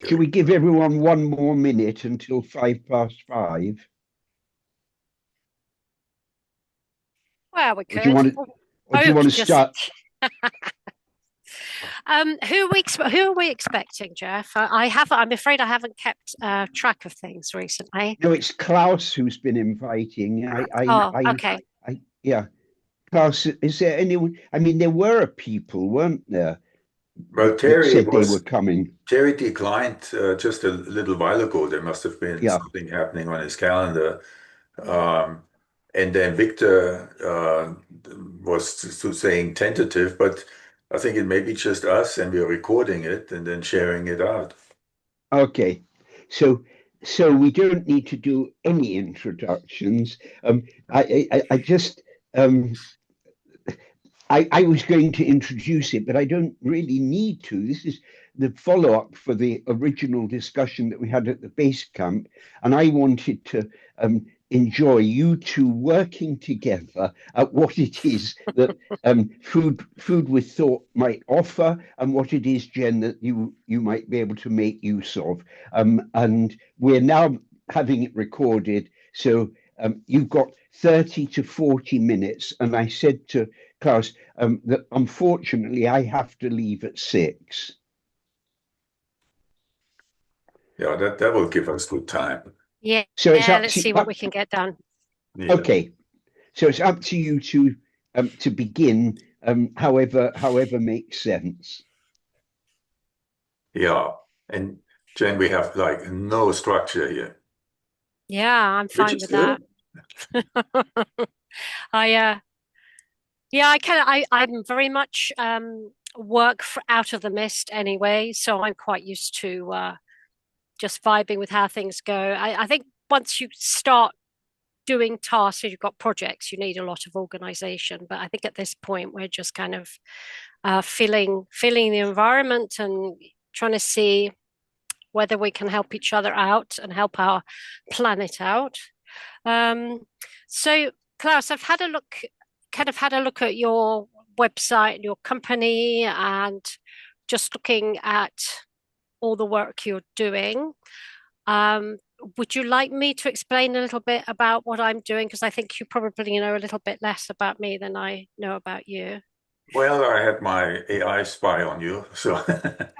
Should we give everyone one more minute until 5 past 5? Well, we Or do you could. want to, or do you Oh, want to just start? who are we expecting, Jeff? I'm afraid I haven't kept track of things recently. No, it's Klaus who's been inviting. Oh, okay. Yeah. Klaus, is there anyone? I mean, there were people, weren't there, Well, that said they were coming? Terry declined just a little while ago. There must have been Yeah. something happening on his calendar. Um, and then Victor was saying tentative, but I think it may be just us, and we're recording it and then sharing it out. Okay. So, so we don't need to do any introductions. I just, um, I was going to introduce it, but I don't really need to. This is the follow-up for the original discussion that we had at the base camp, and I wanted to enjoy you two working together at what it is that food with thought might offer, and what it is, Jen, that you might be able to make use of. And we're now having it recorded, so you've got 30 to 40 minutes, and I said to Klaus, that unfortunately I have to leave at 6. Yeah, that will give us good time. Yeah, So it's yeah. up Let's to see what we can get done. Yeah. okay. So it's up to you to begin, however makes sense. Yeah. And Jen, we have like no structure here, Yeah, I'm which fine is with good. that. I yeah, I'm very much out of the mist anyway, so I'm quite used to just vibing with how things go. I think once you start doing tasks, you've got projects, you need a lot of organization. But I think at this point we're just kind of feeling the environment and trying to see whether we can help each other out and help our planet out. Um, so, Klaus, I've had a look, kind of had a look at your website and your company, and just looking at all the work you're doing. Um, would you like me to explain a little bit about what I'm doing? Because I think you probably know a little bit less about me than I know about you. Well, I had my AI spy on you, so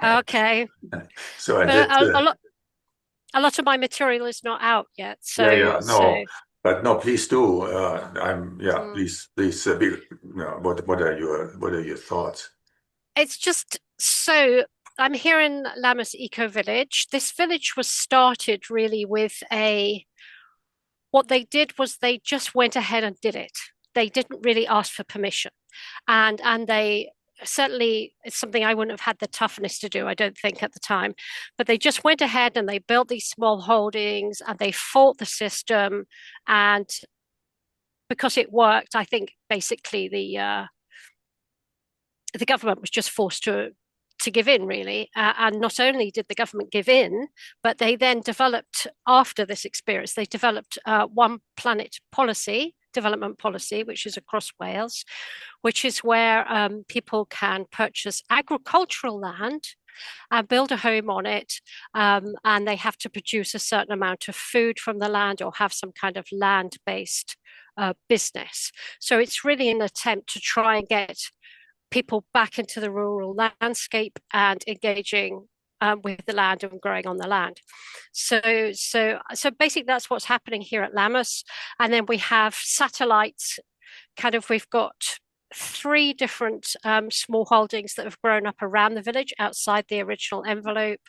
Okay, so I but did. a lot of my material is not out yet, Yeah, so yeah, no, but no, please do. Yeah, mm. please, what are your thoughts? It's just so I'm here in Lammas Eco Village. This village was started really with a what they did was they just went ahead and did it. They didn't really ask for permission. And they certainly it's something I wouldn't have had the toughness to do, I don't think at the time. But they just went ahead and they built these small holdings and they fought the system. And because it worked, I think basically the government was just forced to give in, really. And not only did the government give in, but they then developed, after this experience, they developed one planet policy, development policy, which is across Wales, which is where people can purchase agricultural land and build a home on it. And they have to produce a certain amount of food from the land or have some kind of land based business. So it's really an attempt to try and get people back into the rural landscape and engaging with the land and growing on the land. So basically, that's what's happening here at Lammas. And then we have satellites. Kind of, we've got three different small holdings that have grown up around the village outside the original envelope.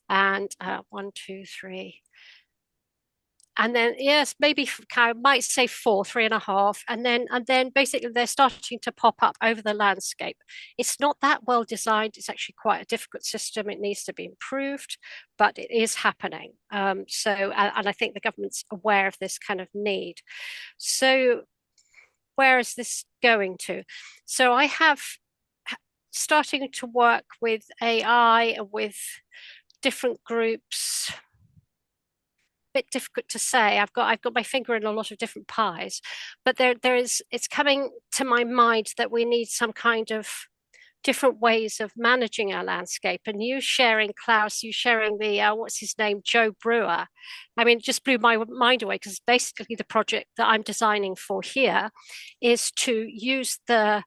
And one, two, three, and then yes, maybe I might say four, three and a half, and then basically they're starting to pop up over the landscape. It's not that well designed. It's actually quite a difficult system. It needs to be improved, but it is happening. And I think the government's aware of this kind of need. So where is this going to? So I have starting to work with AI with different groups, bit difficult to say. I've got my finger in a lot of different pies, but there is it's coming to my mind that we need some kind of different ways of managing our landscape. And you sharing, Klaus, you sharing the, what's his name, Joe Brewer. I mean, it just blew my mind away, because basically the project that I'm designing for here is to use the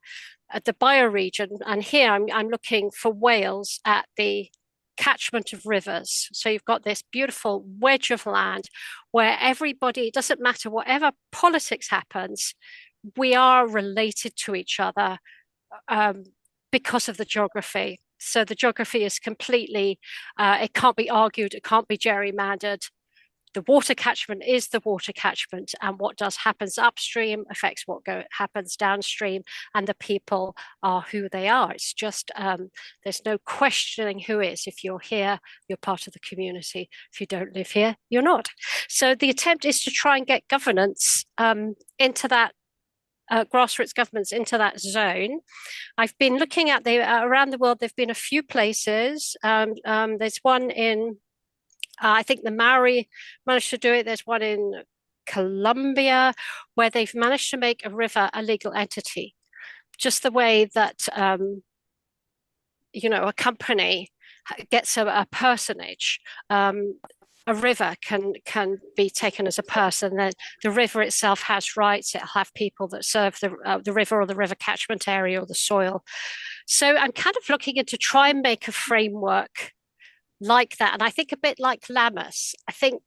bioregion. And here I'm looking for whales at the catchment of rivers. So you've got this beautiful wedge of land where everybody, it doesn't matter whatever politics happens, we are related to each other because of the geography. So the geography is completely, it can't be argued, it can't be gerrymandered. The water catchment is the water catchment, and what happens upstream affects what happens downstream, and the people are who they are. It's just, there's no questioning who is. If you're here, you're part of the community. If you don't live here, you're not. So the attempt is to try and get governance into that, grassroots governments into that zone. I've been looking at around the world. There've been a few places. There's one in, I think the Maori managed to do it. There's one in Colombia where they've managed to make a river a legal entity, just the way that a company gets a personage. A river can be taken as a person. The river itself has rights. It'll have people that serve the river or the river catchment area or the soil. So I'm kind of looking into try and make a framework like that. And I think a bit like Lammas. I think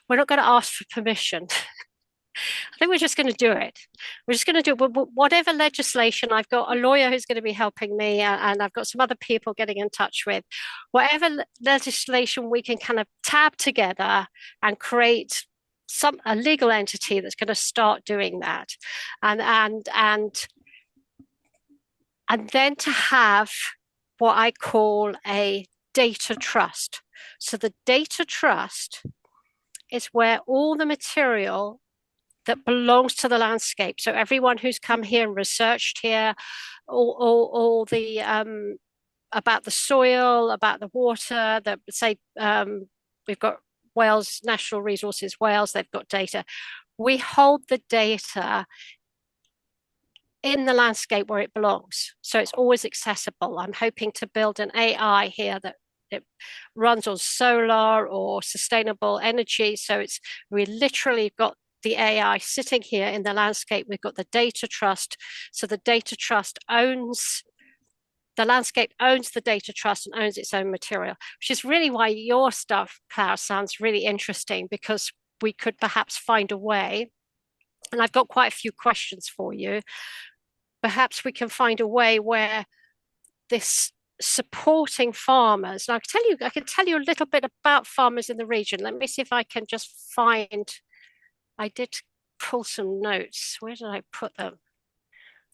we're not going to ask for permission. I think we're just going to do it. We're just going to do whatever legislation. I've got a lawyer who's going to be helping me, and I've got some other people getting in touch with. Whatever legislation we can kind of tab together and create a legal entity that's going to start doing that, and then to have what I call a data trust. So the data trust is where all the material that belongs to the landscape. So everyone who's come here and researched here, all the about the soil, about the water, that say we've got Wales, National Resources Wales, they've got data. We hold the data in the landscape where it belongs. So it's always accessible. I'm hoping to build an AI here that it runs on solar or sustainable energy. So we literally got the AI sitting here in the landscape. We've got the data trust. So the data trust owns, the landscape owns the data trust and owns its own material, which is really why your stuff, Klaus, sounds really interesting, because we could perhaps find a way, and I've got quite a few questions for you. Perhaps we can find a way where this supporting farmers, and I can tell you a little bit about farmers in the region. Let me see if I can just find, I did pull some notes. Where did I put them?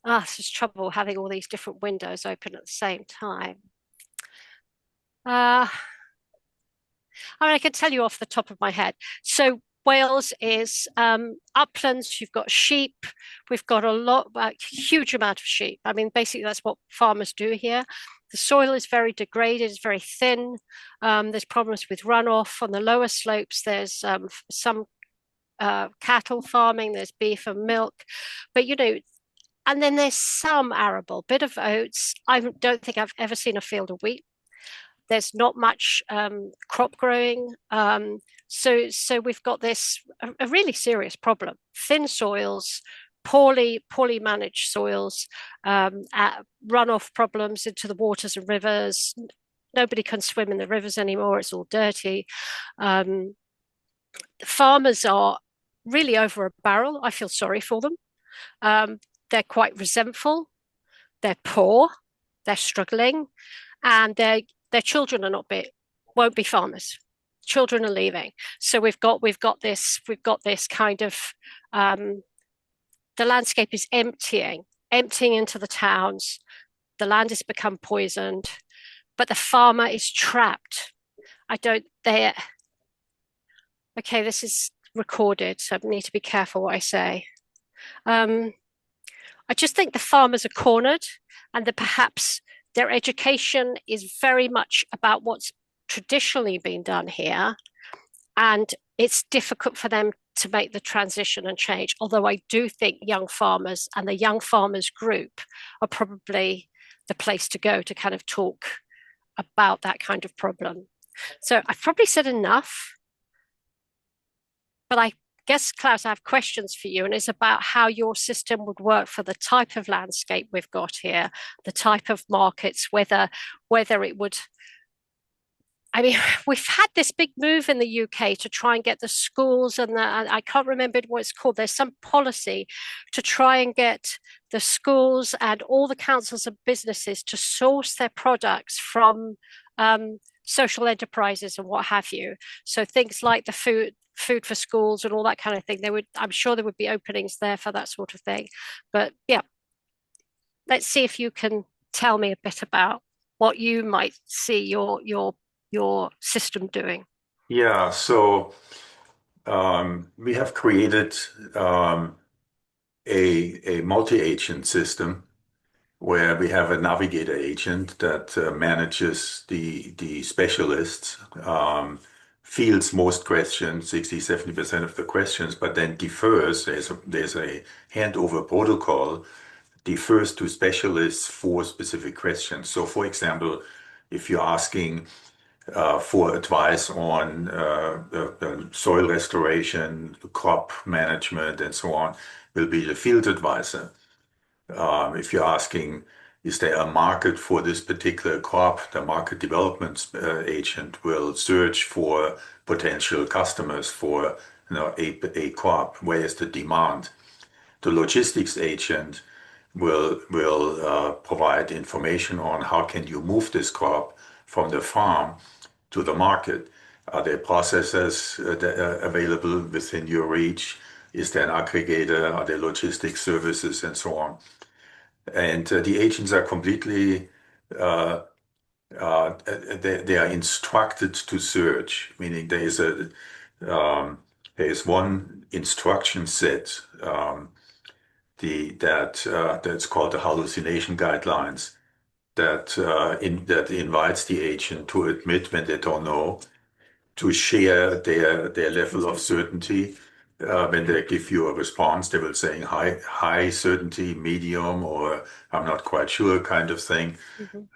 This is trouble having all these different windows open at the same time. I mean, I can tell you off the top of my head. So Wales is uplands. You've got sheep. We've got a huge amount of sheep. I mean, basically that's what farmers do here. The soil is very degraded, it's very thin. There's problems with runoff. On the lower slopes, there's some cattle farming, there's beef and milk. But, and then there's some arable, bit of oats. I don't think I've ever seen a field of wheat. There's not much crop growing. So we've got this a really serious problem. Thin soils, poorly managed soils, runoff problems into the waters and rivers. Nobody can swim in the rivers anymore. It's all dirty. Farmers are really over a barrel. I feel sorry for them. They're quite resentful. They're poor. They're struggling, and their children won't be farmers. Children are leaving. So we've got this kind of the landscape is emptying into the towns. The land has become poisoned, but the farmer is trapped. Okay, this is recorded, so I need to be careful what I say. I just think the farmers are cornered, and that perhaps their education is very much about what's traditionally been done here, and it's difficult for them to make the transition and change. Although I do think young farmers and the young farmers group are probably the place to go to kind of talk about that kind of problem. So I've probably said enough, but I guess, Klaus, I have questions for you, and it's about how your system would work for the type of landscape we've got here, the type of markets, whether it would. I mean, we've had this big move in the UK to try and get the schools and I can't remember what it's called. There's some policy to try and get the schools and all the councils and businesses to source their products from social enterprises and what have you. So things like the food for schools and all that kind of thing. I'm sure there would be openings there for that sort of thing. But yeah, let's see if you can tell me a bit about what you might see your system doing. Yeah, so we have created a multi-agent system where we have a navigator agent that manages the specialists, fields most questions, 60-70% of the questions, but then defers. There's a handover protocol, defers to specialists for specific questions. So, for example, if you're asking for advice on soil restoration, crop management, and so on, will be the field advisor. If you're asking, is there a market for this particular crop, the market development agent will search for potential customers for a crop. Where is the demand? The logistics agent will provide information on how can you move this crop from the farm to the market. Are there processors available within your reach? Is there an aggregator? Are there logistics services and so on? And the agents are completely, they are instructed to search, meaning there is one instruction set that's called the hallucination guidelines that invites the agent to admit when they don't know, to share their level of certainty. When they give you a response, they will say high certainty, medium, or I'm not quite sure kind of thing.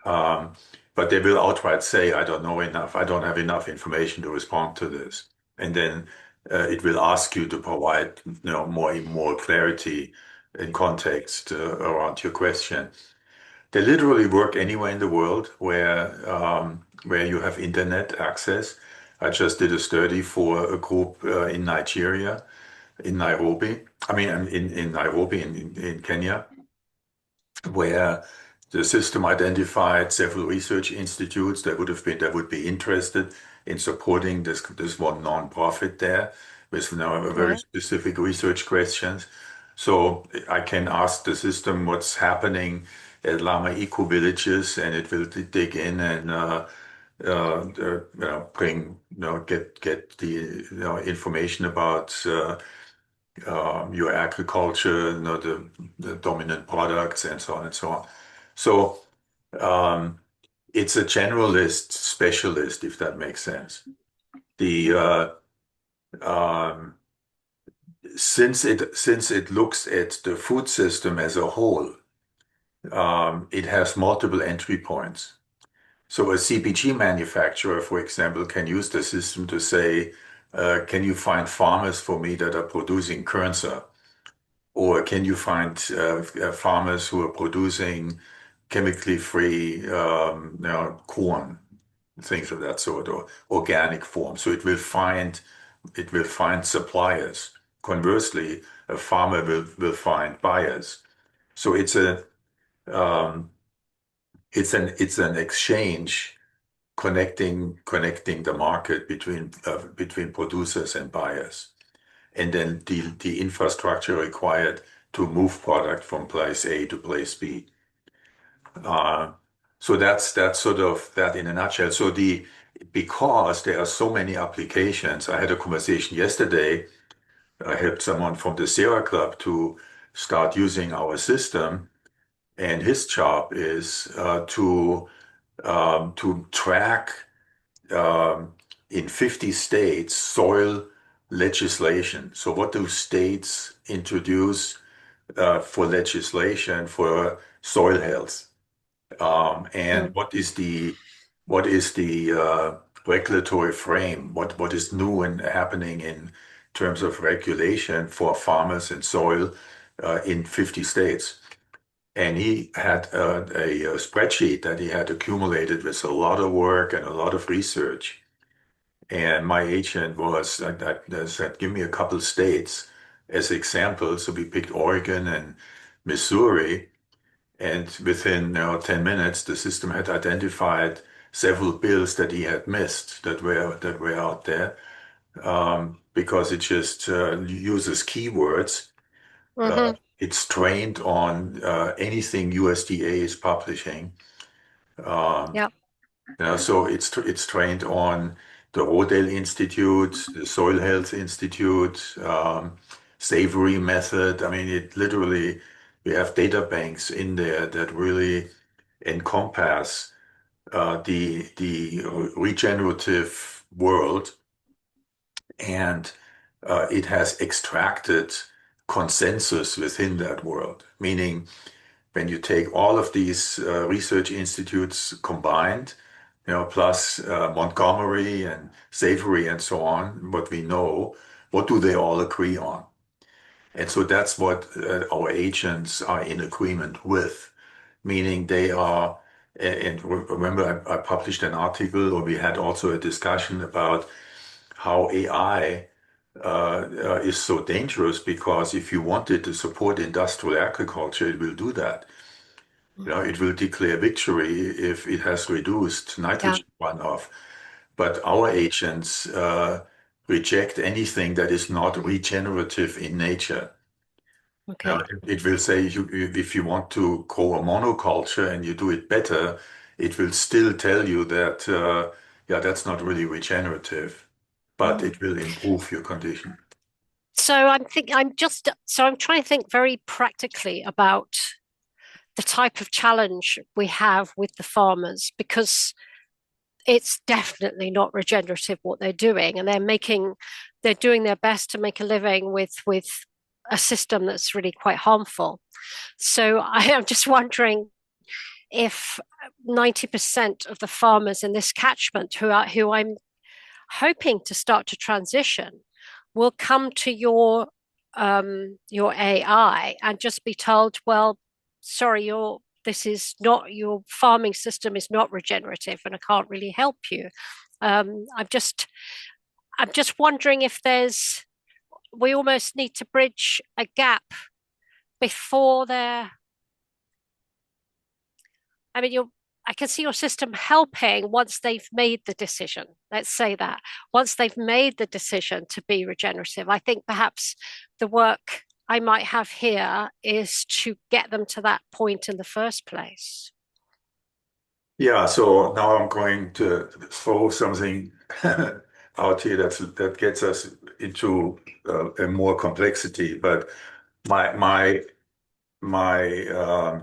But they will outright say, I don't know enough. I don't have enough information to respond to this. And then it will ask you to provide more clarity and context around your question. They literally work anywhere in the world where you have internet access. I just did a study for a group in Nigeria, in Nairobi. I mean, in Nairobi, in Kenya, where the system identified several research institutes that would be interested in supporting this one nonprofit there with now a very specific research questions. So I can ask the system what's happening at Lama eco villages, and it will dig in and get the information about your agriculture, the dominant products, and so on and so on. So it's a generalist specialist, if that makes sense. The since it looks at the food system as a whole, it has multiple entry points. So a CPG manufacturer, for example, can use the system to say, can you find farmers for me that are producing kernza? Or can you find farmers who are producing chemically free corn, things of that sort, or organic form. So it will find suppliers. Conversely, a farmer will find buyers. So it's an exchange connecting the market between producers and buyers, and then the infrastructure required to move product from place A to place B. So that's sort of that in a nutshell. So because there are so many applications, I had a conversation yesterday. I helped someone from the Sierra Club to start using our system, and his job is to track in 50 states soil legislation. So what do states introduce for legislation for soil health? And what is the regulatory frame? What is new and happening in terms of regulation for farmers and soil in 50 states? And he had a spreadsheet that he had accumulated with a lot of work and a lot of research. And my agent was said, give me a couple states as examples. So we picked Oregon and Missouri. And within 10 minutes, the system had identified several bills that he had missed that were out there, because it just uses keywords. Mm-hmm. It's trained on anything USDA is publishing. Um, Yeah. so it's trained on the Rodale Institute, the Soil Health Institute, Savory Method. I mean, it literally, we have data banks in there that really encompass the regenerative world, and it has extracted consensus within that world. Meaning, when you take all of these research institutes combined, plus Montgomery and Savory and so on, what we know, what do they all agree on? And so that's what our agents are in agreement with, meaning they are, and remember I published an article, or we had also a discussion about how AI is so dangerous, because if you wanted to support industrial agriculture, it will do that. It will declare victory if it has reduced Yeah. nitrogen runoff. But our agents reject anything that is not regenerative in nature. Okay. It will say if you want to grow a monoculture and you do it better, it will still tell you that, yeah, that's not really regenerative, but Mm. it will improve your condition. So I'm trying to think very practically about the type of challenge we have with the farmers, because it's definitely not regenerative what they're doing, and they're doing their best to make a living with a system that's really quite harmful. So I am just wondering if 90% of the farmers in this catchment who I'm hoping to start to transition will come to your AI and just be told, well, sorry, your farming system is not regenerative, and I can't really help you. Um, I'm just I'm just wondering if we almost need to bridge a gap before they're. I mean, I can see your system helping once they've made the decision. Let's say that once they've made the decision to be regenerative, I think perhaps the work I might have here is to get them to that point in the first place. Yeah, so now I'm going to throw something out here that gets us into a more complexity. But my my my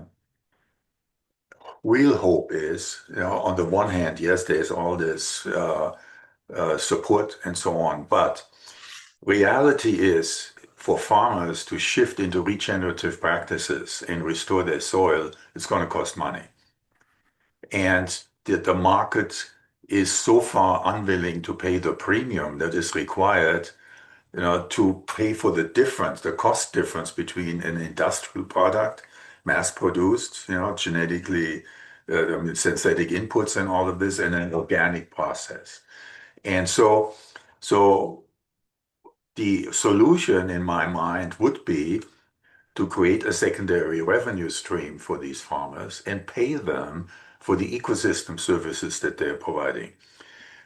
real hope is, on the one hand, yes, there's all this support and so on, but reality is for farmers to shift into regenerative practices and restore their soil, it's going to cost money. And the market is so far unwilling to pay the premium that is required, to pay for the difference, the cost difference between an industrial product, mass produced, genetically, synthetic inputs and all of this, and an organic process. And so the solution in my mind would be to create a secondary revenue stream for these farmers and pay them for the ecosystem services that they're providing.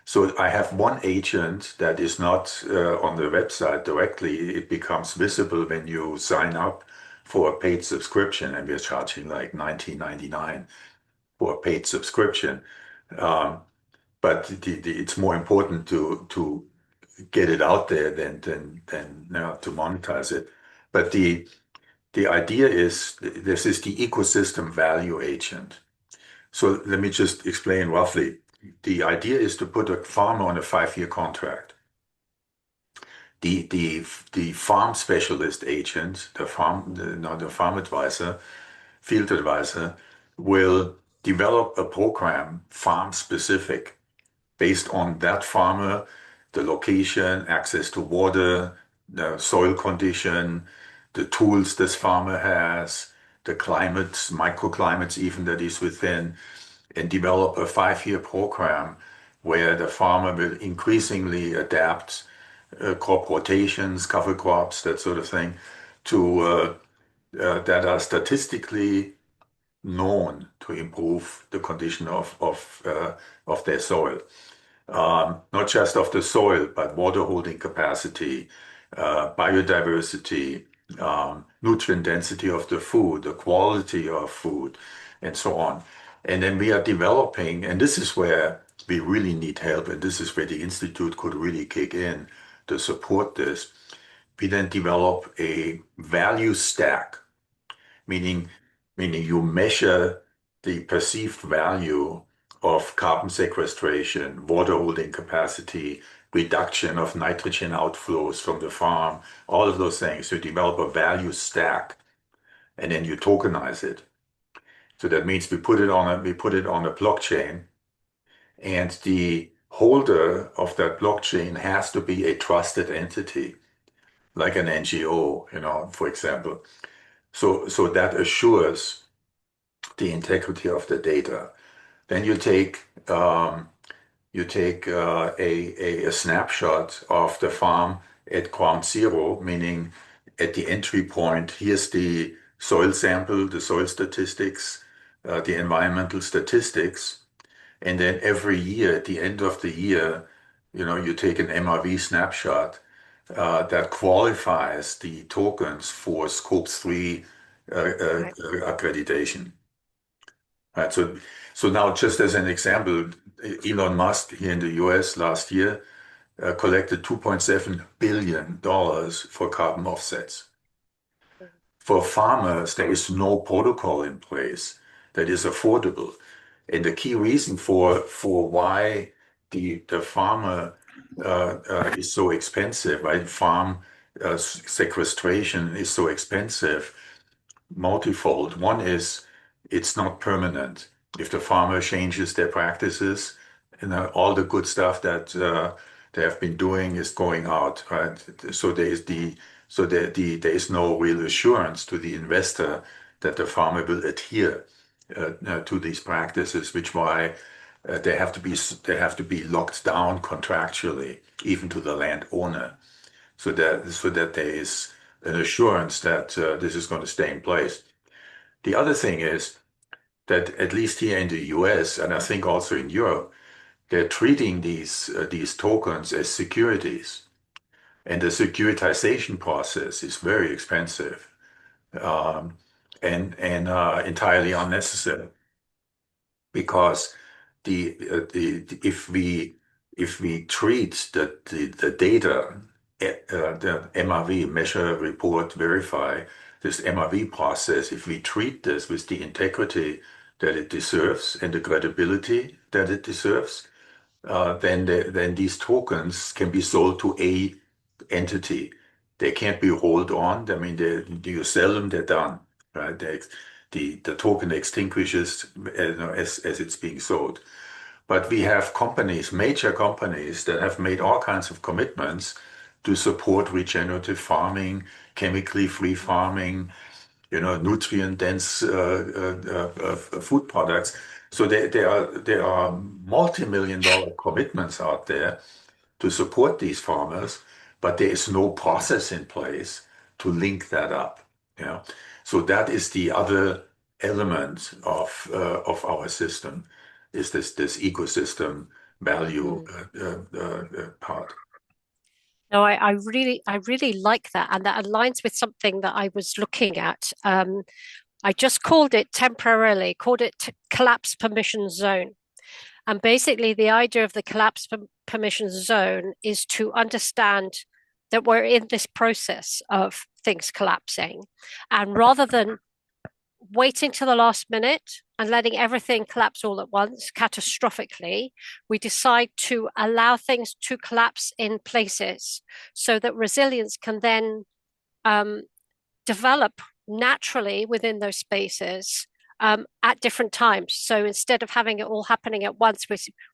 So I have one agent that is not on the website directly. It becomes visible when you sign up for a paid subscription, and we're charging like $19.99 for a paid subscription. Um, but it's more important to get it out there than to monetize it. But the idea is this is the ecosystem value agent. So let me just explain roughly. The idea is to put a farmer on a 5-year contract. The farm specialist agent, the farm advisor, field advisor, will develop a program farm specific based on that farmer, the location, access to water, the soil condition, the tools this farmer has, the climates, microclimates even that is within, and develop a 5-year program where the farmer will increasingly adapt crop rotations, cover crops, that sort of thing, to that are statistically known to improve the condition of their soil. Not just of the soil, but water holding capacity, biodiversity, nutrient density of the food, the quality of food, and so on. And then we are developing, and this is where we really need help, and this is where the Institute could really kick in to support this. We then develop a value stack, meaning you measure the perceived value of carbon sequestration, water holding capacity, reduction of nitrogen outflows from the farm, all of those things. You develop a value stack and then you tokenize it. So that means we put it on a blockchain, and the holder of that blockchain has to be a trusted entity, like an NGO, for example. So that assures the integrity of the data. Then you take a snapshot of the farm at ground zero, meaning at the entry point. Here's the soil sample, the soil statistics, the environmental statistics, and then every year, at the end of the year, you take an MRV snapshot that qualifies the tokens for Scope 3 Right. accreditation. Right. So now, just as an example, Elon Musk here in the US last year collected $2.7 billion for carbon offsets. For farmers, there is no protocol in place that is affordable. And the key reason for why the farmer is so expensive, right? Farm sequestration is so expensive, multifold. One is it's not permanent. If the farmer changes their practices, all the good stuff that they have been doing is going out, right? So there is no real assurance to the investor that the farmer will adhere to these practices, which why they have to be locked down contractually, even to the landowner, so that there is an assurance that this is going to stay in place. The other thing is that at least here in the US, and I think also in Europe, they're treating these tokens as securities, and the securitization process is very expensive, um, and entirely unnecessary, because if we treat the data, the MRV, measure, report, verify, this MRV process, if we treat this with the integrity that it deserves and the credibility that it deserves, then these tokens can be sold to a entity. They can't be rolled on. I mean, you sell them, they're done, right? The token extinguishes as it's being sold. But we have companies, major companies, that have made all kinds of commitments to support regenerative farming, chemically free farming, nutrient-dense food products. So there are multi-million-dollar commitments out there to support these farmers, but there is no process in place to link that up. So that is the other element of our system, is this ecosystem value part. No, I really like that, and that aligns with something that I was looking at. I just called it temporarily, collapse permission zone. And basically, the idea of the collapse permission zone is to understand that we're in this process of things collapsing. And rather than waiting to the last minute and letting everything collapse all at once catastrophically, we decide to allow things to collapse in places so that resilience can then develop naturally within those spaces, at different times. So instead of having it all happening at once,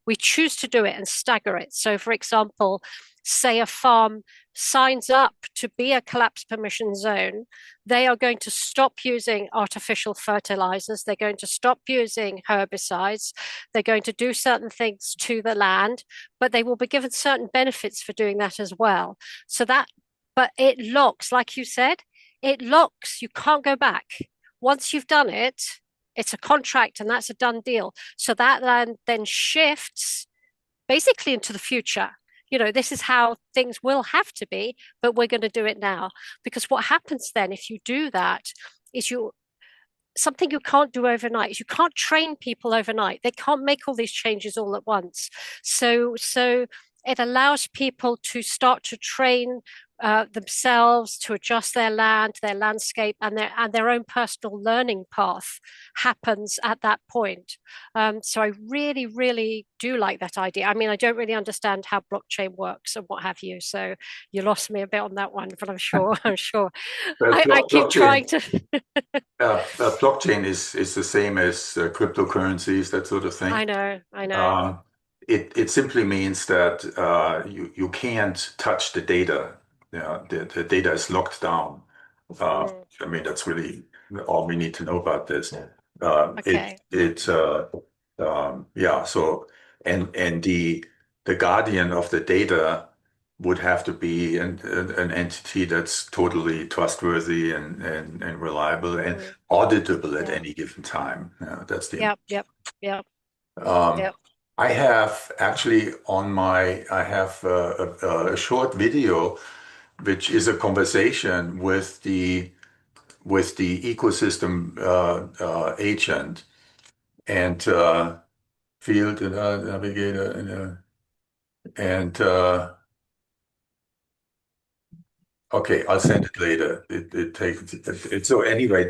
we choose to do it and stagger it. So, for example, say a farm signs up to be a collapse permission zone, they are going to stop using artificial fertilizers. They're going to stop using herbicides. They're going to do certain things to the land, but they will be given certain benefits for doing that as well. But it locks, like you said, it locks. You can't go back. Once you've done it, it's a contract and that's a done deal. So that land then shifts basically into the future. This is how things will have to be, but we're going to do it now. Because what happens then if you do that is something you can't do overnight is you can't train people overnight. They can't make all these changes all at once. So it allows people to start to train themselves, to adjust their land, their landscape, and their own personal learning path happens at that point. So I really, really do like that idea. I mean, I don't really understand how blockchain works and what have you. So you lost me a bit on that one, but I'm sure. Well, I keep trying to. Blockchain is the same as cryptocurrencies, that sort of thing. I know. It simply means that you can't touch the data. The data is locked down. I mean, that's really all we need to know about this. Okay. Yeah. So, and the guardian of the data would have to be an entity that's totally trustworthy and reliable and auditable at any given time. That's the Yep. I have actually I have a short video, which is a conversation with the ecosystem agent and field navigator and okay, I'll send it later. It takes so anyway.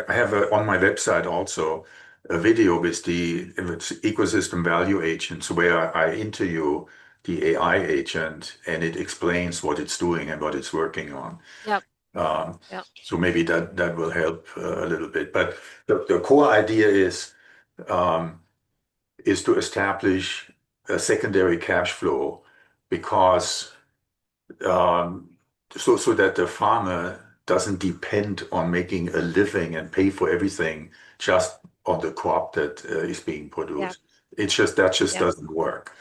I have on my website also a video with the ecosystem value agents where I interview the AI agent and it explains what it's doing and what it's working on. Yep. So maybe that will help a little bit. But the core idea is to establish a secondary cash flow because so that the farmer doesn't depend on making a living and pay for everything just on the crop that is being produced. That doesn't work.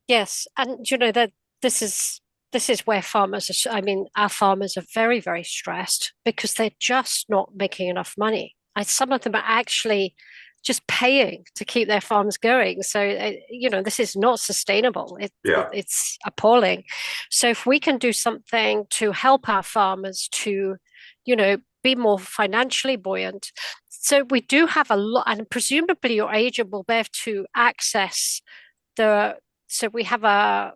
Yes, and that this is where farmers are, I mean, our farmers are very, very stressed because they're just not making enough money. Some of them are actually just paying to keep their farms going. So, this is not sustainable. It's appalling. So if we can do something to help our farmers to, be more financially buoyant. So we do have a lot, and presumably your agent will be able to access so we have a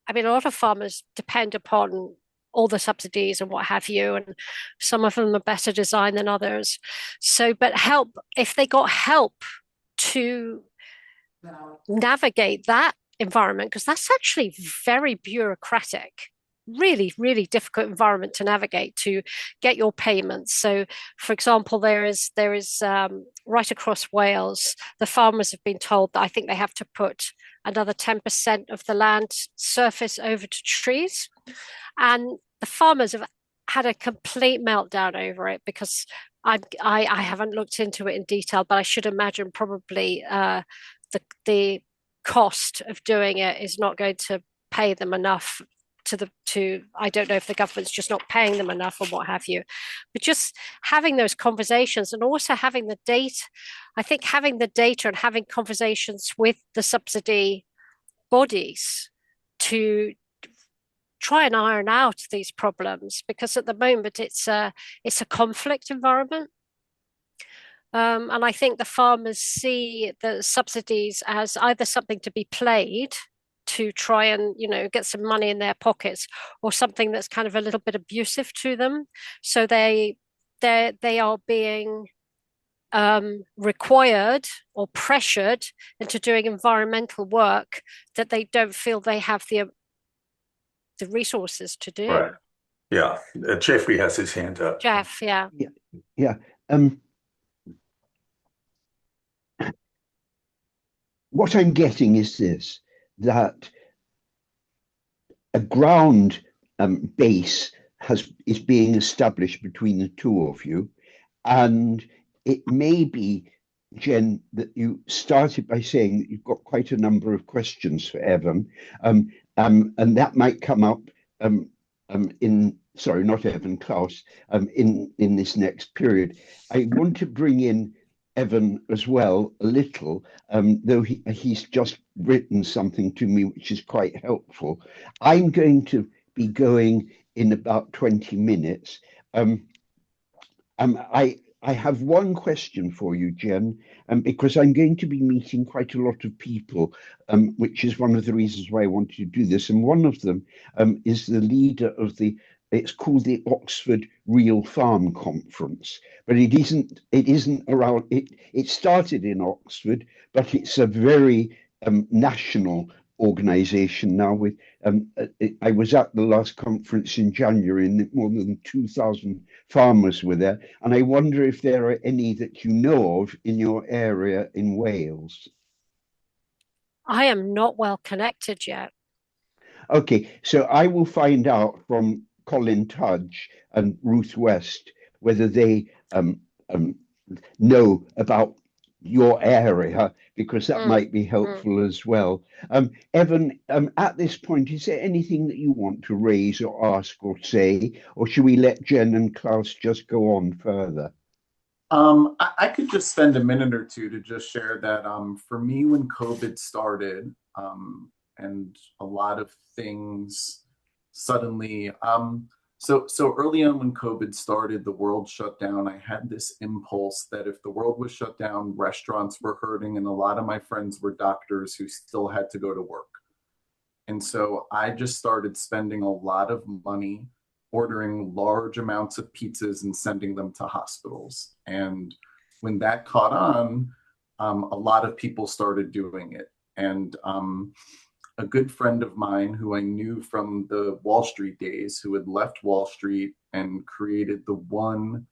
lot of farmers depend upon all the subsidies and what have you, and some of them are better designed than others. So, but if they got help to navigate that environment, because that's actually very bureaucratic, really, really difficult environment to navigate to get your payments. So, for example, there is right across Wales, the farmers have been told that I think they have to put another 10% of the land surface over to trees. And the farmers have had a complete meltdown over it because I haven't looked into it in detail, but I should imagine probably the cost of doing it is not going to pay them enough to I don't know if the government's just not paying them enough or what have you. But just having those conversations and also having the data, I think having the data and having conversations with the subsidy bodies to try and iron out these problems, because at the moment it's a conflict environment. And I think the farmers see the subsidies as either something to be played to try and get some money in their pockets, or something that's kind of a little bit abusive to them. So they are being required or pressured into doing environmental work that they don't feel they have the resources to do. Right. Yeah. Jeffrey has his hand up. Jeff, yeah. Yeah. um, what I'm getting is this, that a ground base is being established between the two of you, and it may be, Jen, that you started by saying that you've got quite a number of questions for Evan, and that might come up in, sorry, not Evan, Klaus, in this next period. I want to bring in Evan as well a little, though he's just written something to me which is quite helpful. I'm going to be going in about 20 minutes. I have one question for you, Jen, because I'm going to be meeting quite a lot of people, which is one of the reasons why I wanted to do this. And one of them is the leader of it's called the Oxford Real Farm Conference, but it isn't around, it started in Oxford, but it's a very national organization now with, I was at the last conference in January and more than 2,000 farmers were there. And I wonder if there are any that you know of in your area in Wales. I am not well connected yet. Okay, so I will find out from Colin Tudge and Ruth West whether they um, know about your area, because that might be helpful as well. Evan, at this point, is there anything that you want to raise or ask or say, or should we let Jen and Klaus just go on further? I could just spend a minute or two to just share that for me, when COVID started, and a lot of things suddenly, so early on when COVID started, the world shut down. I had this impulse that if the world was shut down, restaurants were hurting, and a lot of my friends were doctors who still had to go to work. And so I just started spending a lot of money ordering large amounts of pizzas and sending them to hospitals. And when that caught on, a lot of people started doing it. And a good friend of mine who I knew from the Wall Street days, who had left Wall Street and created the one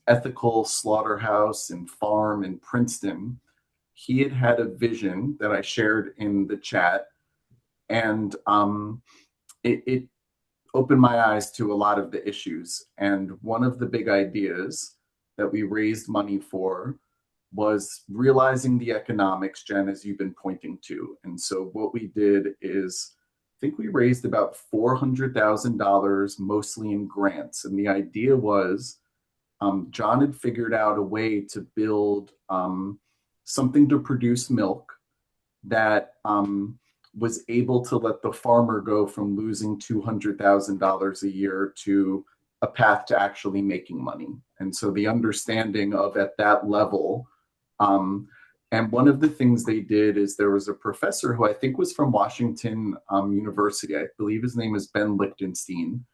ethical slaughterhouse and farm in Princeton, he had a vision that I shared in the chat. And it opened my eyes to a lot of the issues. And one of the big ideas that we raised money for was realizing the economics, Jen, as you've been pointing to. And so what we did is, I think we raised about $400,000, mostly in grants. And the idea was, John had figured out a way to build something to produce milk that was able to let the farmer go from losing $200,000 a year to a path to actually making money. And so the understanding of at that level, and one of the things they did is there was a professor who I think was from Washington University. I believe his name is Ben Lichtenstein.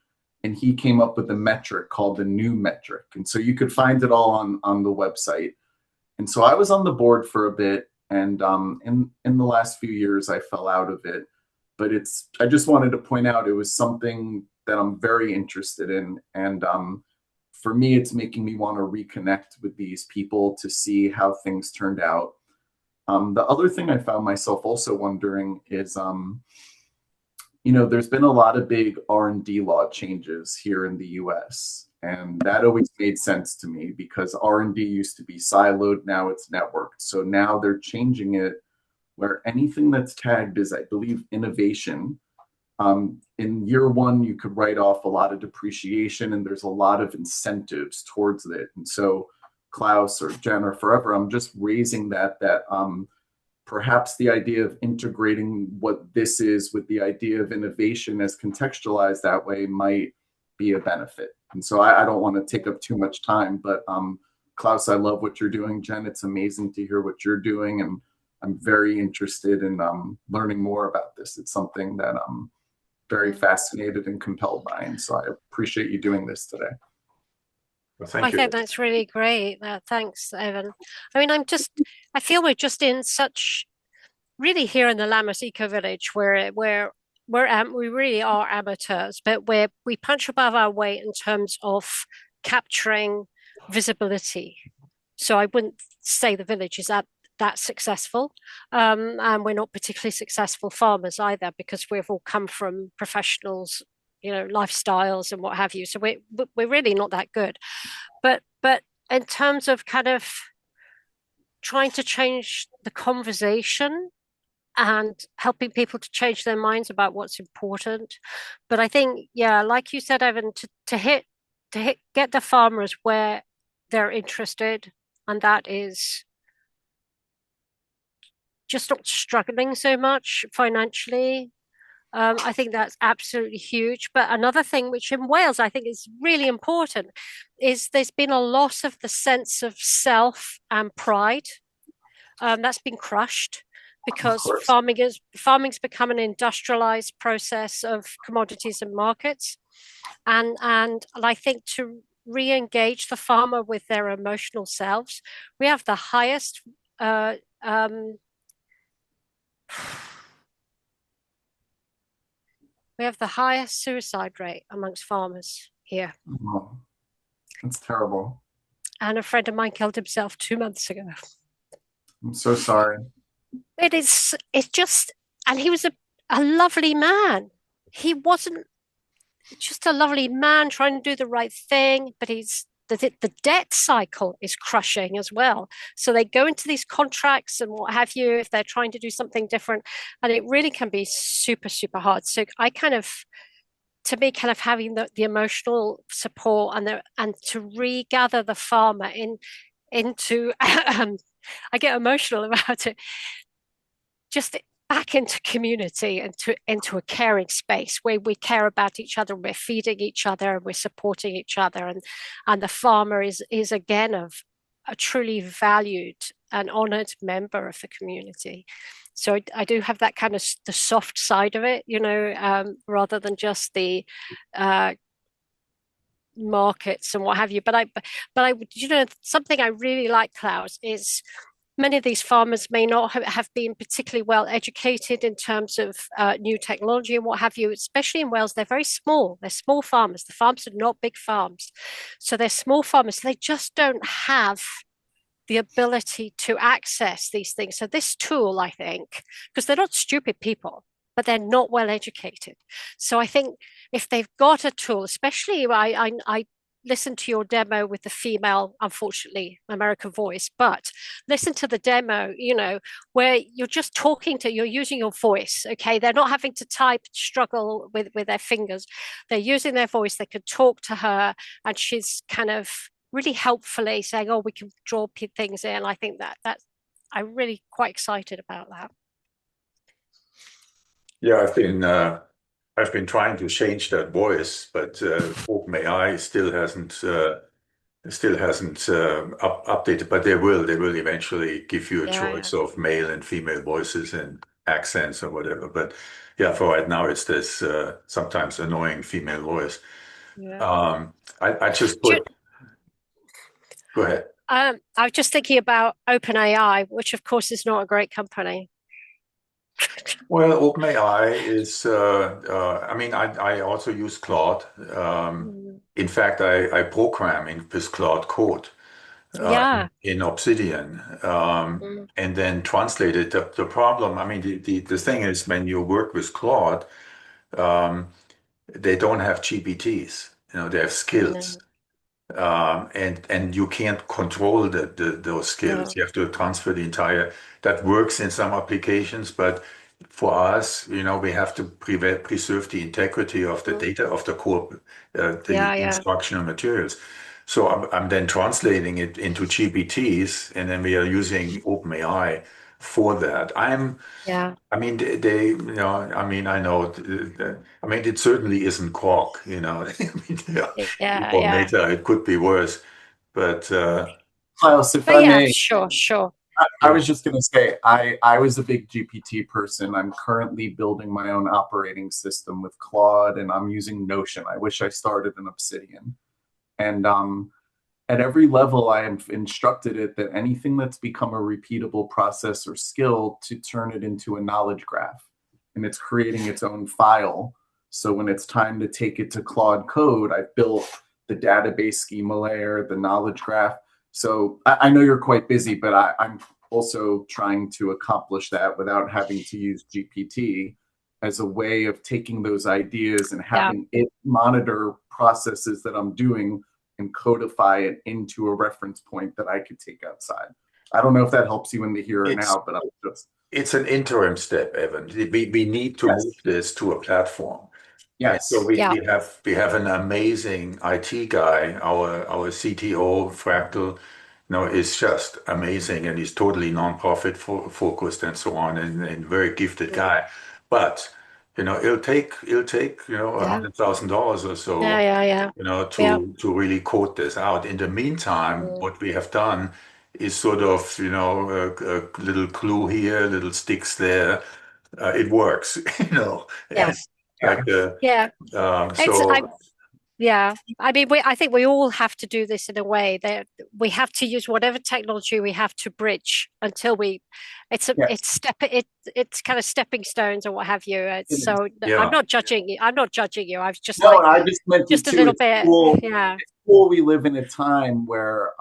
And he came up with a metric called the new metric. And so you could find it all on the website. And so I was on the board for a bit. And in the last few years, I fell out of it. But I just wanted to point out it was something that I'm very interested in. And for me, it's making me want to reconnect with these people to see how things turned out. The other thing I found myself also wondering is, there's been a lot of big R&D law changes here in the US. And that always made sense to me because R&D used to be siloed, now it's networked. So now they're changing it where anything that's tagged is, I believe, innovation. In year one, you could write off a lot of depreciation and there's a lot of incentives towards it. And so Klaus or Jen or forever, I'm just raising that perhaps the idea of integrating what this is with the idea of innovation as contextualized that way might be a benefit. And so I don't want to take up too much time, but Klaus, I love what you're doing. Jen, it's amazing to hear what you're doing. And I'm very interested in learning more about this. It's something that I'm very fascinated and compelled by. And so I appreciate you doing this today. Well, thank I you. think that's really great. Thanks, Evan. I mean, I feel we're just in really here in the Lammas Eco Village where we really are amateurs, but we punch above our weight in terms of capturing visibility. So I wouldn't say the village is that successful. And we're not particularly successful farmers either, because we've all come from professionals, lifestyles and what have you. So we're really not that good. But in terms of kind of trying to change the conversation and helping people to change their minds about what's important. But I think, yeah, like you said, Evan, get the farmers where they're interested, and that is just not struggling so much financially. I think that's absolutely huge. But another thing, which in Wales I think is really important, is there's been a loss of the sense of self and pride. That's been crushed because farming's become an industrialized process of commodities and markets. And I think to re-engage the farmer with their emotional selves, we have the highest we have the highest suicide rate amongst farmers here. Oh, that's terrible. And a friend of mine killed himself 2 months ago. I'm so sorry. It's just, and he was a lovely man. He wasn't just a lovely man trying to do the right thing, but the debt cycle is crushing as well. So they go into these contracts and what have you, if they're trying to do something different, and it really can be super, super hard. So I kind of having the emotional support and to regather the farmer into I get emotional about it, just back into community and into a caring space where we care about each other, and we're feeding each other and we're supporting each other, and the farmer is again a truly valued and honored member of the community. So I do have that kind of the soft side of it, rather than just the markets and what have you. But I something I really like, Klaus, is many of these farmers may not have been particularly well educated in terms of new technology and what have you, especially in Wales. They're very small. They're small farmers. The farms are not big farms. So they're small farmers. So they just don't have the ability to access these things. So this tool, I think, because they're not stupid people, but they're not well educated. So I think if they've got a tool, especially I listened to your demo with the female, unfortunately, American voice, but listen to the demo, where you're just you're using your voice, okay? They're not having to type, struggle with their fingers. They're using their voice. They could talk to her, and she's kind of really helpfully saying, oh, we can draw things in. I think that I'm really quite excited about that. Yeah, I've been trying to change that voice, but OpenAI still hasn't updated. But they will eventually give you a choice of male and female voices and accents or whatever. But yeah, for right now, it's this sometimes annoying female voice. Yeah. I just put. Go ahead. I was just thinking about OpenAI, which of course is not a great company. Well, OpenAI is, I mean, I also use Claude. In fact, I program in with Claude code in Obsidian, and then translate it. The problem, I mean, the thing is, when you work with Claude, they don't have GPTs, they have skills. And you can't control those skills. You have to transfer the entire. That works in some applications, but for us, we have to preserve the integrity of the data of the core, instructional materials. So I'm then translating it into GPTs, and then we are using OpenAI for that. I mean, I mean, I know, I mean, it certainly isn't Cork, I mean, it could be worse, but. Klaus, if I may. Sure. I was just going to say, I was a big GPT person. I'm currently building my own operating system with Claude, and I'm using Notion. I wish I started in Obsidian. And at every level, I have instructed it that anything that's become a repeatable process or skill to turn it into a knowledge graph. And it's creating its own file. So when it's time to take it to Claude Code, I've built the database schema layer, the knowledge graph. So I know you're quite busy, but I'm also trying to accomplish that without having to use GPT as a way of taking those ideas and having it monitor processes that I'm doing and codify it into a reference point that I could take outside. I don't know if that helps you in the here and now, but it's an interim step, Evan. We need to move this to a platform. Yes. And so we have an amazing IT guy, our CTO, Fractal, is just amazing, and he's totally nonprofit focused and so on, and very gifted guy. But it'll take $100,000 or so, to really code this out. In the meantime, what we have done is sort of, a little clue here, little sticks there. It works, Yes. I mean, I think we all have to do this in a way that we have to use whatever technology we have to bridge until it's kind of stepping stones or what have you. I'm not judging you. I'm not judging you. I was just I just meant just a little bit. Cool. Yeah. It's cool. We live in a time where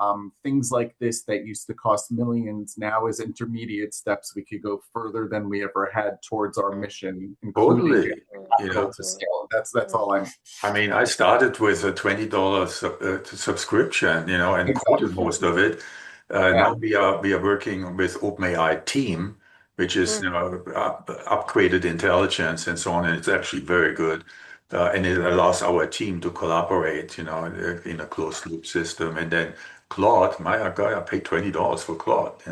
things like this that used to cost millions now as intermediate steps, we could go further than we ever had towards our mission, including to scale. That's all I mean, I started with a $20 subscription, and quoted most of it. Now we are working with OpenAI Team, which is upgraded intelligence and so on, and it's actually very good. And it allows our team to collaborate, in a closed loop system. And then Claude, my God, I paid $20 for Claude,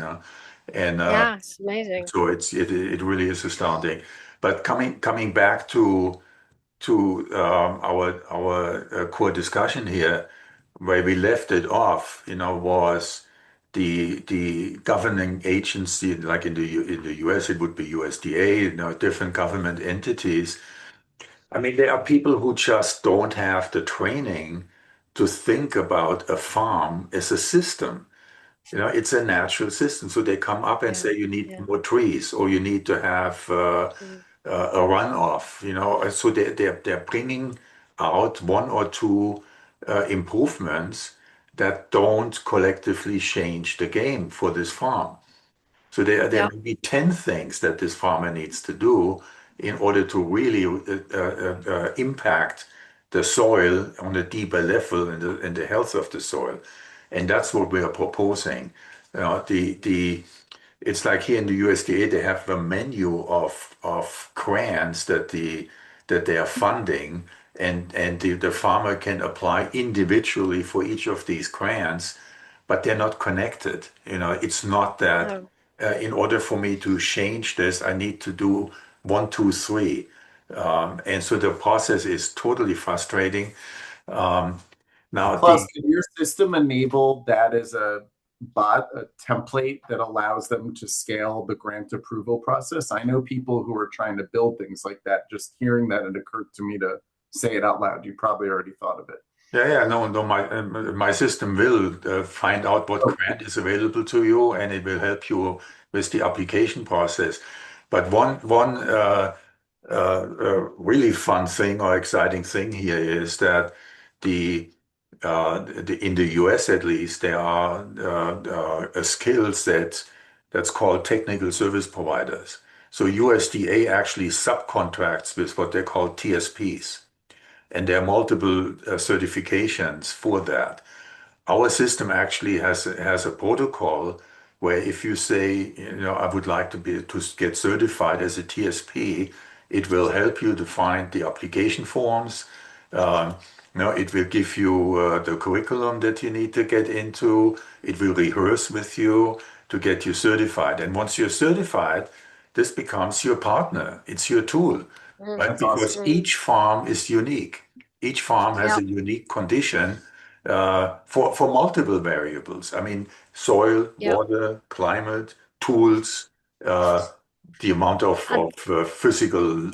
and it's amazing. So it really is astounding. But coming back to our core discussion here, where we left it off, was the governing agency, like in the US, it would be USDA, different government entities. I mean, there are people who just don't have the training to think about a farm as a system. It's a natural system. So they come up and say, you need more trees, or you need to have a runoff. So they're bringing out one or two improvements that don't collectively change the game for this farm. So there may be 10 things that this farmer needs to do in order to really impact the soil on a deeper level and the health of the soil. And that's what we are proposing. It's like here in the USDA, they have a menu of grants that they are funding, and the farmer can apply individually for each of these grants, but they're not connected. It's not that in order for me to change this, I need to do 1, 2, 3. And so the process is totally frustrating. Plus, can your system enable that as a template that allows them to scale the grant approval process? I know people who are trying to build things like that. Just hearing that, it occurred to me to say it out loud. You probably already thought of it. No. My system will find out what grant is available to you, and it will help you with the application process. But one really fun thing or exciting thing here is that in the US at least, there are a skill set that's called technical service providers. So USDA actually subcontracts with what they call TSPs. And there are multiple certifications for that. Our system actually has a protocol where if you say, I would like to get certified as a TSP, it will help you to find the application forms. It will give you the curriculum that you need to get into. It will rehearse with you to get you certified. And once you're certified, this becomes your partner. It's your tool, right? Because each farm is unique. Each farm has a unique condition for multiple variables. I mean, soil, water, climate, tools, the amount of physical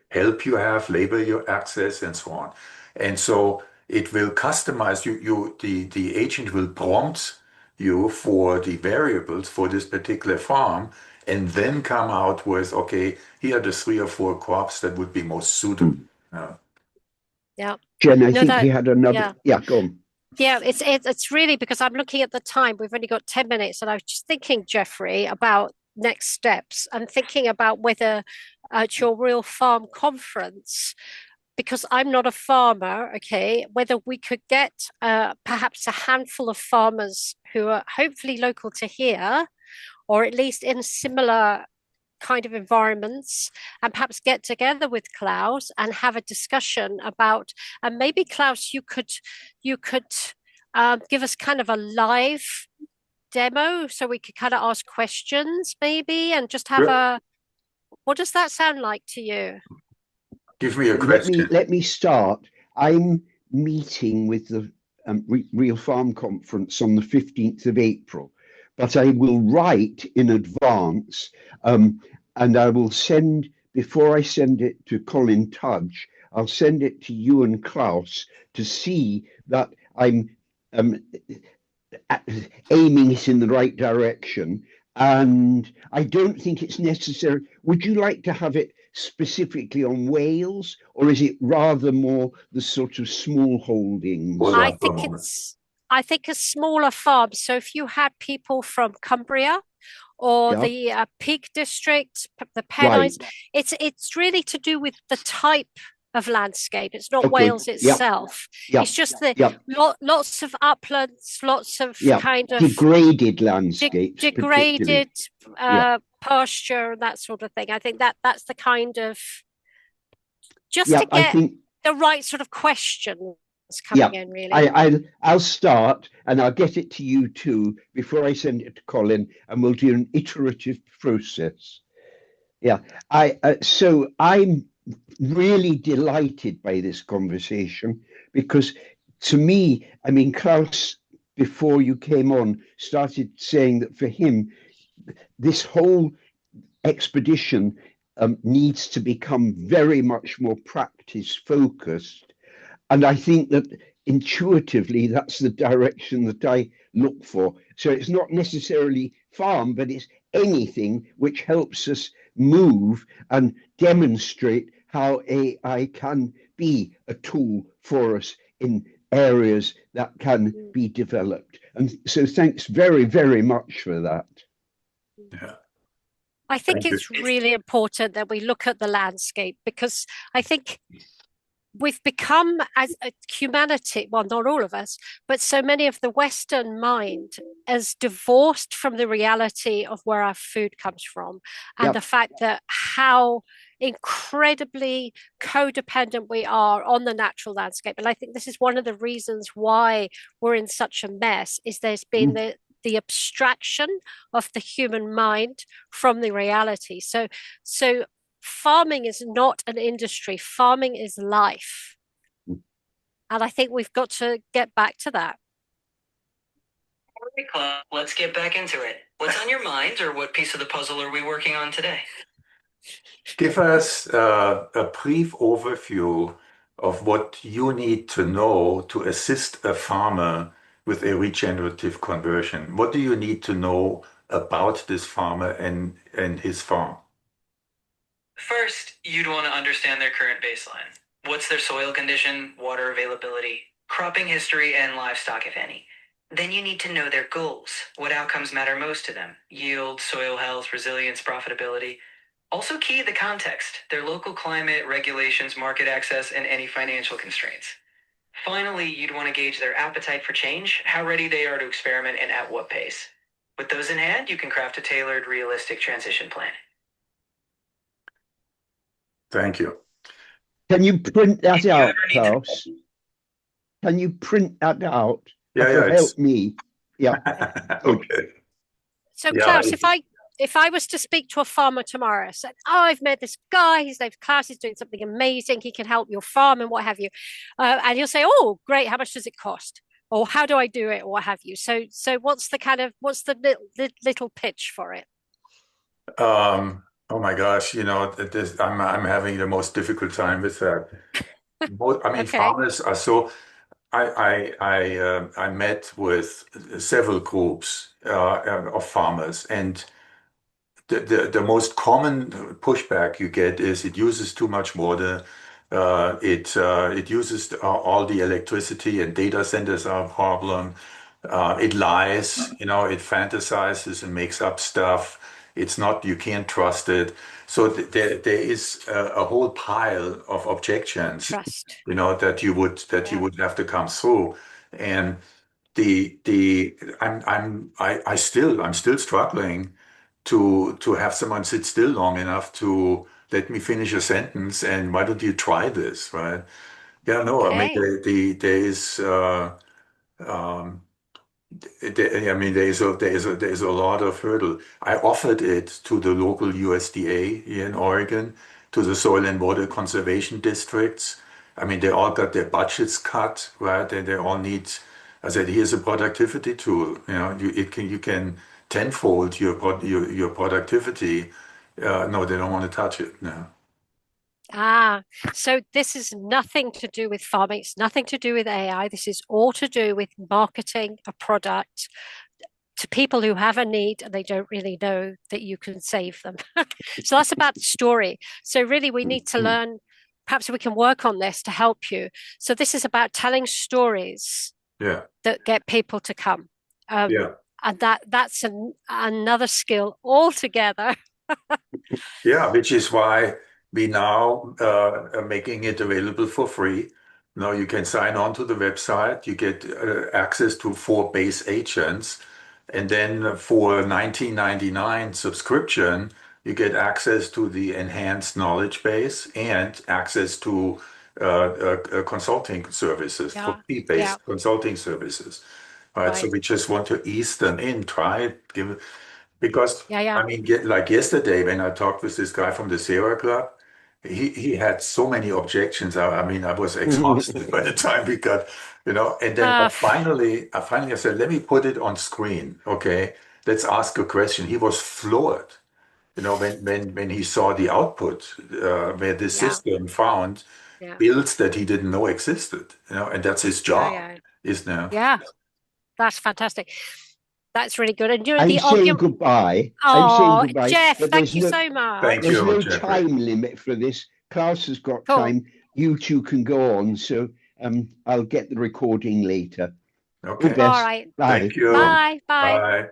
help you have, labor you access, and so on. And so it will customize the agent will prompt you for the variables for this particular farm, and then come out with, okay, here are the 3 or 4 crops that would be most suitable. Yeah. Jen, I No, think you had another. yeah. Yeah, go on. Yeah, it's really because I'm looking at the time. We've only got 10 minutes, and I was just thinking, Jeffrey, about next steps and thinking about whether at your real farm conference, because I'm not a farmer, okay, whether we could get perhaps a handful of farmers who are hopefully local to here, or at least in similar kind of environments, and perhaps get together with Klaus and have a discussion about, and maybe Klaus, you could give us kind of a live demo so we could kind of ask questions maybe and just have Sure. what does that sound like to you? Give me a Let me question. let me start. I'm meeting with the Real Farm Conference on the 15th of April, but I will write in advance, and I will send, before I send it to Colin Tudge, I'll send it to you and Klaus to see that I'm um, aiming it in the right direction. And I don't think it's necessary. Would you like to have it specifically on Wales, or is it rather more the sort of small holdings? Hold I on for a think moment. I think a smaller farm. So if you had people from Cumbria or Yeah, the Peak District, the right. Pennines, it's really to do with the type of landscape. It's not Okay. Wales Yeah, itself. yeah, It's just the yeah, lots of uplands, lots of yeah. kind of Degraded landscapes, particularly. degraded Yeah, pasture and that sort of thing. I think that's the kind of just yeah. to I get think. the right sort of questions Yeah, coming in, really. I'll start, and I'll get it to you too before I send it to Colin, and we'll do an iterative process. Yeah, so I'm really delighted by this conversation because to me, I mean, Klaus, before you came on, started saying that for him, this whole expedition needs to become very much more practice focused. And I think that intuitively, that's the direction that I look for. So it's not necessarily farm, but it's anything which helps us move and demonstrate how AI can be a tool for us in areas that can be developed. And so thanks very, very much for that. Yeah, I think thank you. it's really important that we look at the landscape because I think we've become as a humanity, well, not all of us, but so many of the Western mind as divorced from the reality of where our food comes from and the Yep. fact that how incredibly codependent we are on the natural landscape. And I think this is one of the reasons why we're in such a mess is there's been the abstraction of the human mind from the reality. So farming is not an industry, farming is life. And I think we've got to get back to that. All right, Club, let's get back into it. What's on your mind, or what piece of the puzzle are we working on today? Give us a brief overview of what you need to know to assist a farmer with a regenerative conversion. What do you need to know about this farmer and his farm? First, you'd want to understand their current baseline. What's their soil condition, water availability, cropping history, and livestock, if any. Then you need to know their goals. What outcomes matter most to them? Yield, soil health, resilience, profitability. Also key the context, their local climate, regulations, market access, and any financial constraints. Finally, you'd want to gauge their appetite for change, how ready they are to experiment, and at what pace. With those in hand, you can craft a tailored, realistic transition plan. Thank you. Can you print that You out, ever need to- Klaus? Can you print that out? Yeah, That'll yeah, it's help me. Yeah, good. okay. So Yeah, Klaus, if I was to speak to a farmer tomorrow, said, "Oh, I've met this guy. His name's Klaus. He's doing something amazing. He can help your farm and what have you," and you'll say, "Oh, great. How much does it cost? Or how do I do it? Or what have you?" So what's the little pitch for it? Oh my gosh, I'm having the most difficult time with that. I mean, Okay. farmers are so. I met with several groups of farmers, and the most common pushback you get is it uses too much water. It uses all the electricity, and data centers are a problem. It lies, it fantasizes and makes up stuff. It's not, you can't trust it. So there is a whole pile of objections, Trust. that you would have to come through. And I'm still struggling to have someone sit still long enough to let me finish a sentence, and why don't you try this, right? Yeah, no, I mean, Okay. there is, um, I mean, there is a lot of hurdle. I offered it to the local USDA here in Oregon, to the soil and water conservation districts. I mean, they all got their budgets cut, right? And they all need. I said, here's a productivity tool. You can tenfold your productivity. No, they don't want to touch it. No. So this is nothing to do with farming. It's nothing to do with AI. This is all to do with marketing a product to people who have a need and they don't really know that you can save them. So that's about the story. So really, we need to learn. Perhaps we can work on this to help you. So this is about telling stories Yeah. that get people to come. Yeah. And that's another skill altogether. Yeah, which is why we now are making it available for free. Now you can sign on to the website. You get access to 4 base agents, and then for 19.99 subscription, you get access to the enhanced knowledge base and access to consulting services, for Yeah, yeah, fee-based consulting services. All right, so right. we just want to ease them in, try it, give. Because Yeah, yeah. I mean, like yesterday when I talked with this guy from the Sierra Club, he had so many objections. I mean, I was exhausted by the time we got, and then Uh, but finally I said, let me put it on screen. Okay, let's ask a question. He was floored, when he saw the output, where the yeah, system found yeah, builds that he didn't know existed, and that's his yeah, job, yeah, is now. yeah. That's fantastic. That's really good. And you know I'm the saying argument. goodbye. I'm saying Oh, goodbye, Jeff, but thank you so much. Thank there's you, no Jeffrey. time limit for this. Klaus has got Cool. time. You two can go on. So I'll get the recording later. All the Okay. All best. right. Bye. Thank you. Bye. Bye. Bye.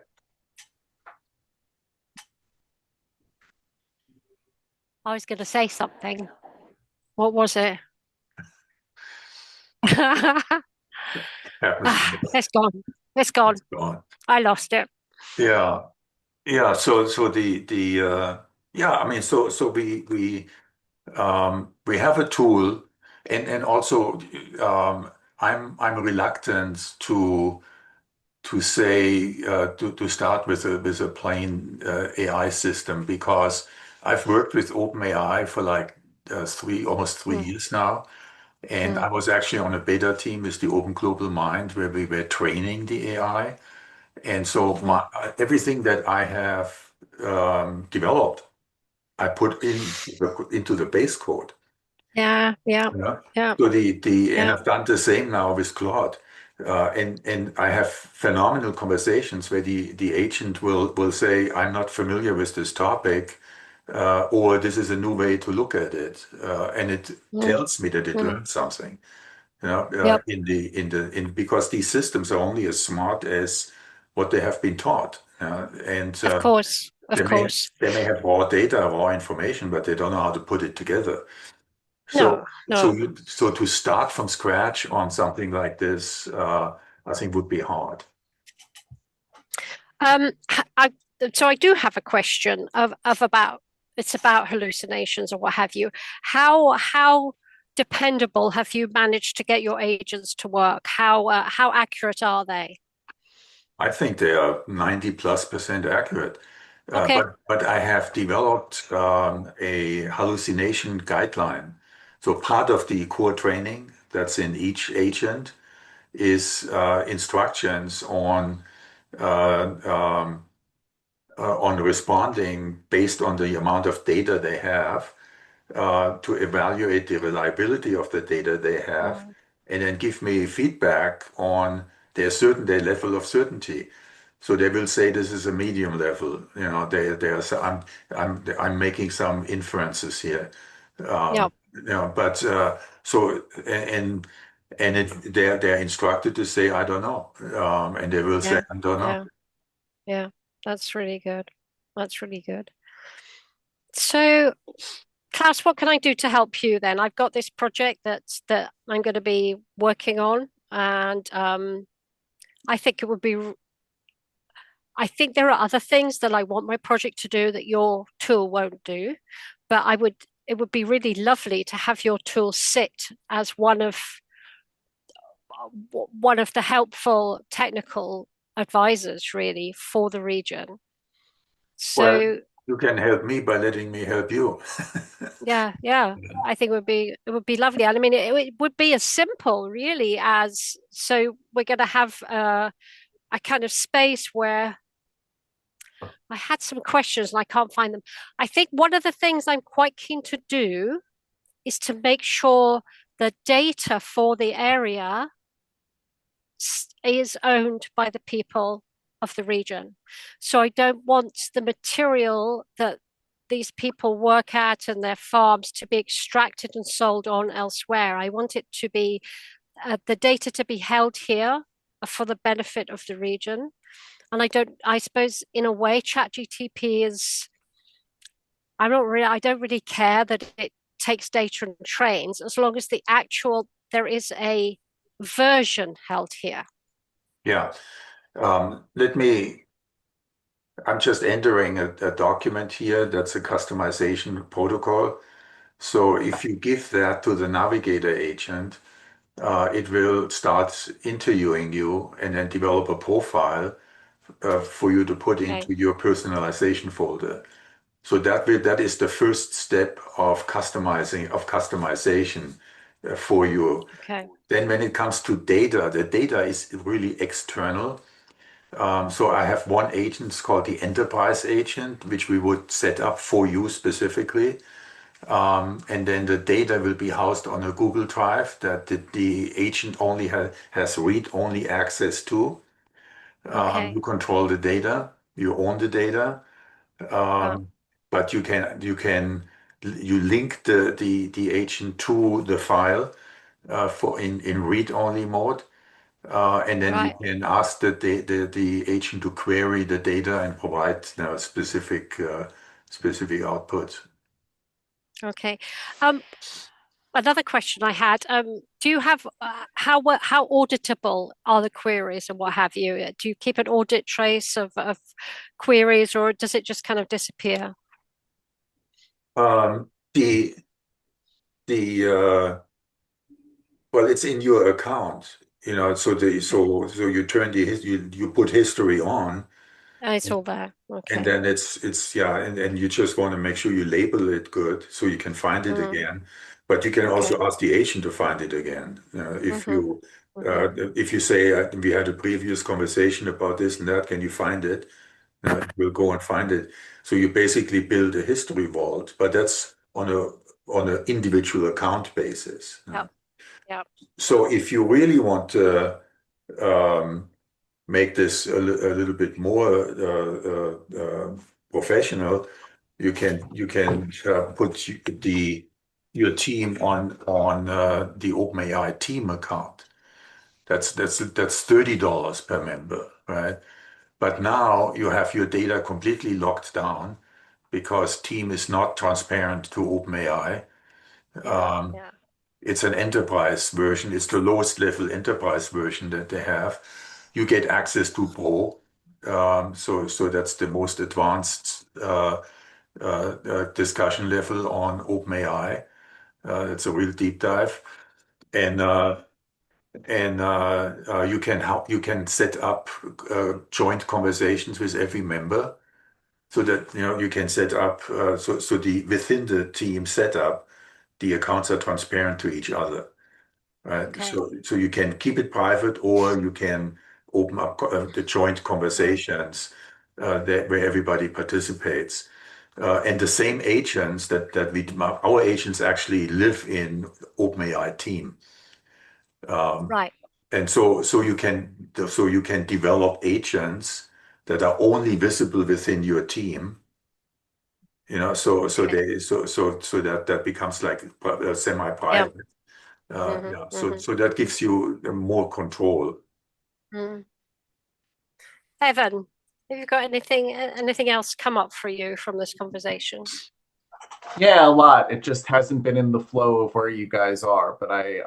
I was going to say something. What was it? Happens. It's gone. It's gone. It's gone. I lost it. Yeah. Yeah. So yeah, I mean, so we have a tool, and also, I'm reluctant to say, to start with a plain AI system, because I've worked with OpenAI for like almost three Mm, years now. And mm, I was actually on a beta team with the Open Global Mind, where we were training the AI. And so mm. everything that I have developed, I put into the base code. Yeah, yeah, Yeah. yeah, So and yeah. I've done the same now with Claude. And I have phenomenal conversations where the agent will say, I'm not familiar with this topic, or this is a new way to look at it. And it Mm, tells me that it mm. learned something. Yep, Because these systems are only as smart as what they have been taught. And of course, of they may course. they may have raw data, raw information, but they don't know how to put it together. So No, no. so to start from scratch on something like this, I think would be hard. Um, I, so I do have a question of about it's about hallucinations or what have you. How dependable have you managed to get your agents to work? How accurate are they? I think they are 90+% accurate. Okay. But I have developed a hallucination guideline. So part of the core training that's in each agent is instructions uh, um, on responding based on the amount of data they have, to evaluate the reliability of the data they have, Mm, and then give me feedback on their level of certainty. So they will say this is a medium level. They are. I'm making some inferences here. yeah. but so they're instructed to say I don't know, and they will say Yeah, I don't know. yeah, that's really good. That's really good. So, Klaus, what can I do to help you then? I've got this project that I'm going to be working on, and I think it would be. I think there are other things that I want my project to do that your tool won't do, but it would be really lovely to have your tool sit as one of the helpful technical advisors really for the region. Well, So you can help me by letting me help you. yeah, I think it would be lovely. And I mean, it would be as simple really as so we're going to have a kind of space where I had some questions and I can't find them. I think one of the things I'm quite keen to do is to make sure the data for the area is owned by the people of the region. So I don't want the material that these people work at and their farms to be extracted and sold on elsewhere. I want it to be the data to be held here for the benefit of the region. And I suppose in a way, ChatGTP is, I don't really care that it takes data and trains as long as there is a version held here. Yeah. I'm just entering a document here that's a customization protocol. So if you give that to the navigator agent, it will start interviewing you and then develop a profile for you to put Okay. into your personalization folder. So that is the first step of customization for you. Okay. Then when it comes to data, the data is really external. So I have one agent called the enterprise agent, which we would set up for you specifically. And then the data will be housed on a Google Drive that the agent only has read-only access to. Okay. You control the data, you own the data, Uh, but you link the agent to the file for in read-only mode. And then you right. can ask the agent to query the data and provide specific outputs. Okay. Um, Another question I had, do you have how auditable are the queries and what have you? Do you keep an audit trace of queries or does it just kind of disappear? Um, the the well, it's in your account, Okay. so you turn you put history on, It's all there. and Okay. then it's yeah, and you just want to make sure you label it good so you can find it Mm, again. But you can also okay. ask the agent to find it again. Mm-hmm. Mm-hmm. If you say we had a previous conversation about this and that, can you find it? We'll go and find it. So you basically build a history vault, but that's on an individual account basis. Yep. Yep. So if you really want to um, make this a little bit more professional, you can put your team on the OpenAI team account. That's $30 per member, right? But now you have your data completely locked down because team is not transparent to OpenAI. Yeah. Um, Yeah. it's an enterprise version. It's the lowest level enterprise version that they have. You get access to Pro. So that's the most advanced discussion level on OpenAI. It's a real deep dive. And you can set up joint conversations with every member so that you can set up so the within the team setup the accounts are transparent to each other. Right. Okay. So you can keep it private, or you can open up the joint Mm, conversations where everybody participates. And the same agents our agents actually live in OpenAI team. Um, right. and so you can develop agents that are only visible within your team. Okay. So that becomes like Yeah. semi-private. Hmm. Yeah. Hmm. So that gives you more control. Mm. Evan, have you got anything else come up for you from this conversation? Yeah, a lot. It just hasn't been in the flow of where you guys are, but I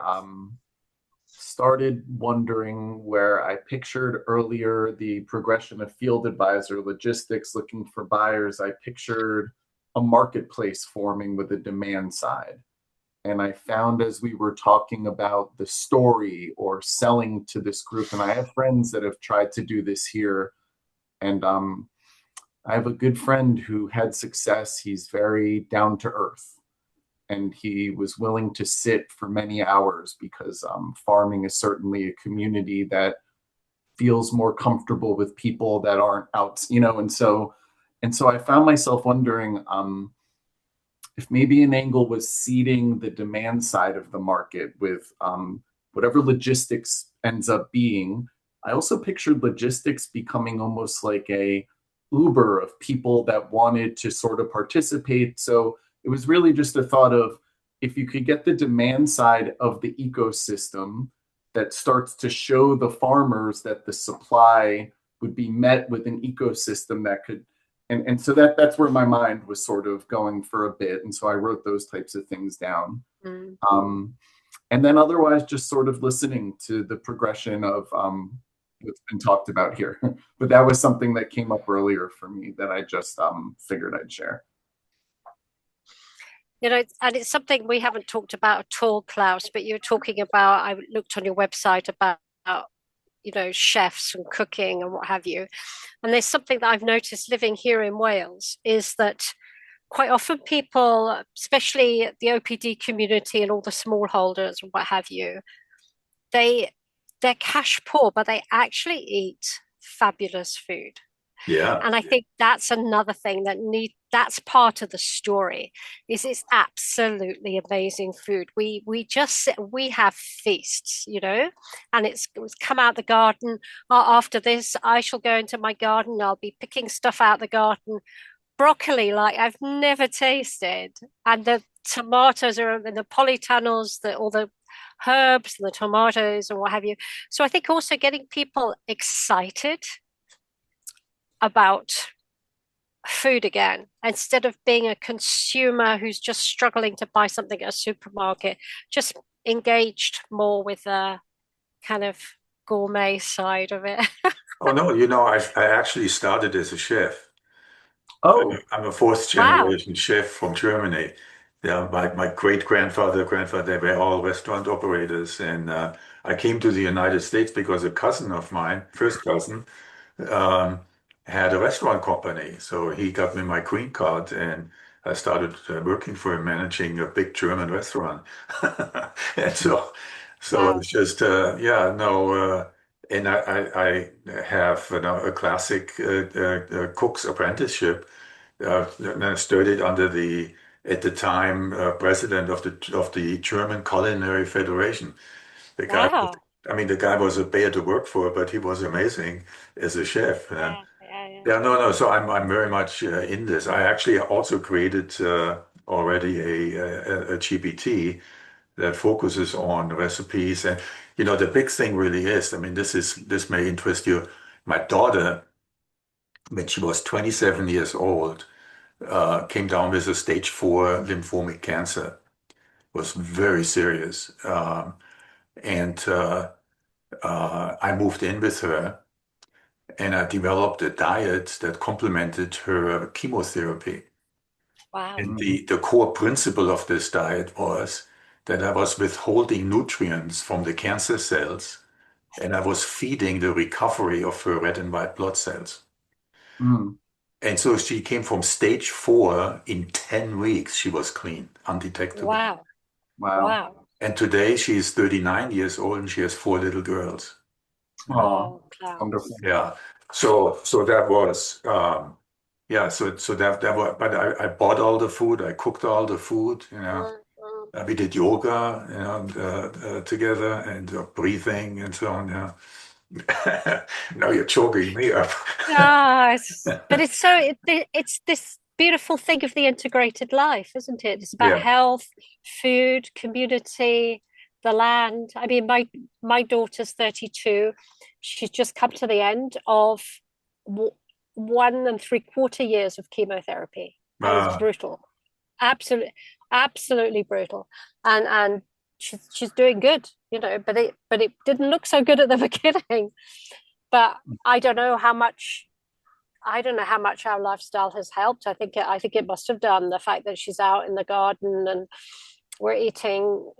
started wondering where I pictured earlier the progression of field advisor logistics looking for buyers. I pictured a marketplace forming with a demand side. And I found as we were talking about the story or selling to this group, and I have friends that have tried to do this here. And I have a good friend who had success. He's very down to earth and he was willing to sit for many hours because farming is certainly a community that feels more comfortable with people that aren't out, and so I found myself wondering if maybe an angle was seeding the demand side of the market with whatever logistics ends up being. I also pictured logistics becoming almost like a Uber of people that wanted to sort of participate. So it was really just a thought of if you could get the demand side of the ecosystem that starts to show the farmers that the supply would be met with an ecosystem that could and so that's where my mind was sort of going for a bit, and so I wrote those types of things down. Mm. And then otherwise just sort of listening to the progression of what's been talked about here. But that was something that came up earlier for me that I just figured I'd share. And it's something we haven't talked about at all, Klaus, but you're talking about, I looked on your website about, chefs and cooking and what have you. And there's something that I've noticed living here in Wales is that quite often people, especially the OPD community and all the smallholders and what have you, they're cash poor, but they actually eat fabulous food. Yeah. And I think that's another thing that's part of the story is it's absolutely amazing food. We have feasts, and it's come out the garden. After this, I shall go into my garden. I'll be picking stuff out the garden. Broccoli like I've never tasted. And the tomatoes are in the polytunnels, all the herbs and the tomatoes and what have you. So I think also getting people excited about food again instead of being a consumer who's just struggling to buy something at a supermarket, just engaged more with the kind of gourmet side of it. Oh no, I actually started as a chef. Oh, I'm a fourth Wow. generation chef from Germany. Yeah, my great grandfather, they were all restaurant operators, and I came to the United States because a cousin of mine, first cousin, um, had a restaurant company. So he got me my green card, and I started working for him, managing a big German restaurant. And so Wow. it's just yeah, no. And I have a classic cook's apprenticeship. And I studied under at the time, president of the German Culinary Federation. The guy, Wow. I mean, the guy was a bear to work for, but he was amazing as a chef. Yeah, yeah, yeah. Yeah, no, no. So I'm very much in this. I actually also created already a GPT that focuses on recipes, and the big thing really is. I mean, this may interest you. My daughter, when she was 27 years old, came down with a stage 4 lymphomic cancer. Was very serious, and I moved in with her. And I developed a diet that complemented her chemotherapy. Wow. And the core principle of this diet was that I was withholding nutrients from the cancer cells and I was feeding the recovery of her red and white blood cells. mm, And so she came from stage 4 in 10 weeks. She was clean, undetectable. Wow. wow. Wow. And today she's 39 years old and she has 4 little girls. Oh, Oh, Klaus. wonderful. Yeah. So that was yeah, so that was, but I bought all the food, I cooked all the food, Mm, mm. We did yoga, together and breathing and so on, yeah. Now you're choking me up. Ah, but it's so it's this beautiful thing of the integrated life, isn't it? It's about health, food, community, the land. I mean, my daughter's 32. She's just come to the end of 1 3/4 years of chemotherapy. And it's brutal. Absolutely brutal. And she's doing good, but it didn't look so good at the beginning. But I don't know how much our lifestyle has helped. I think it must have done. The fact that she's out in the garden and we're eating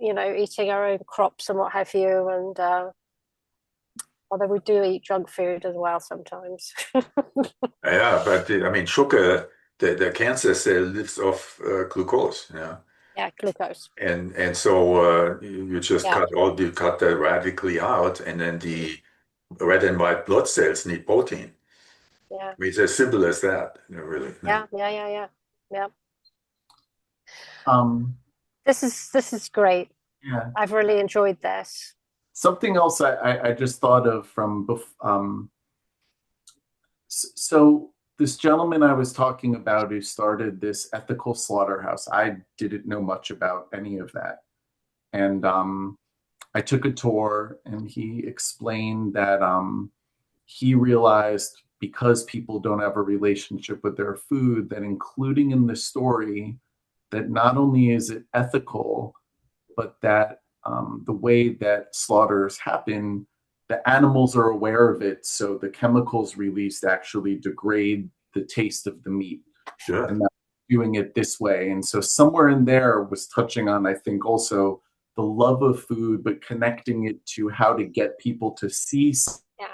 our own crops and what have you. And although we do eat junk food as well sometimes. Yeah, but I mean, sugar, the cancer cell lives off glucose. Yeah. Yeah, glucose. And so you just cut that radically out, and then the red and white blood cells need protein. Yeah. I mean, it's as simple as that, really. Yeah. This is great. Yeah. I've really enjoyed this. Something else I just thought of from so this gentleman I was talking about who started this ethical slaughterhouse, I didn't know much about any of that. And I took a tour, and he explained that he realized, because people don't have a relationship with their food, that including in the story that not only is it ethical, but that the way that slaughters happen, the animals are aware of it, so the chemicals released actually degrade the taste of the meat. Sure. And that's doing it this way. And so somewhere in there was touching on, I think, also the love of food, but connecting it to how to get people to see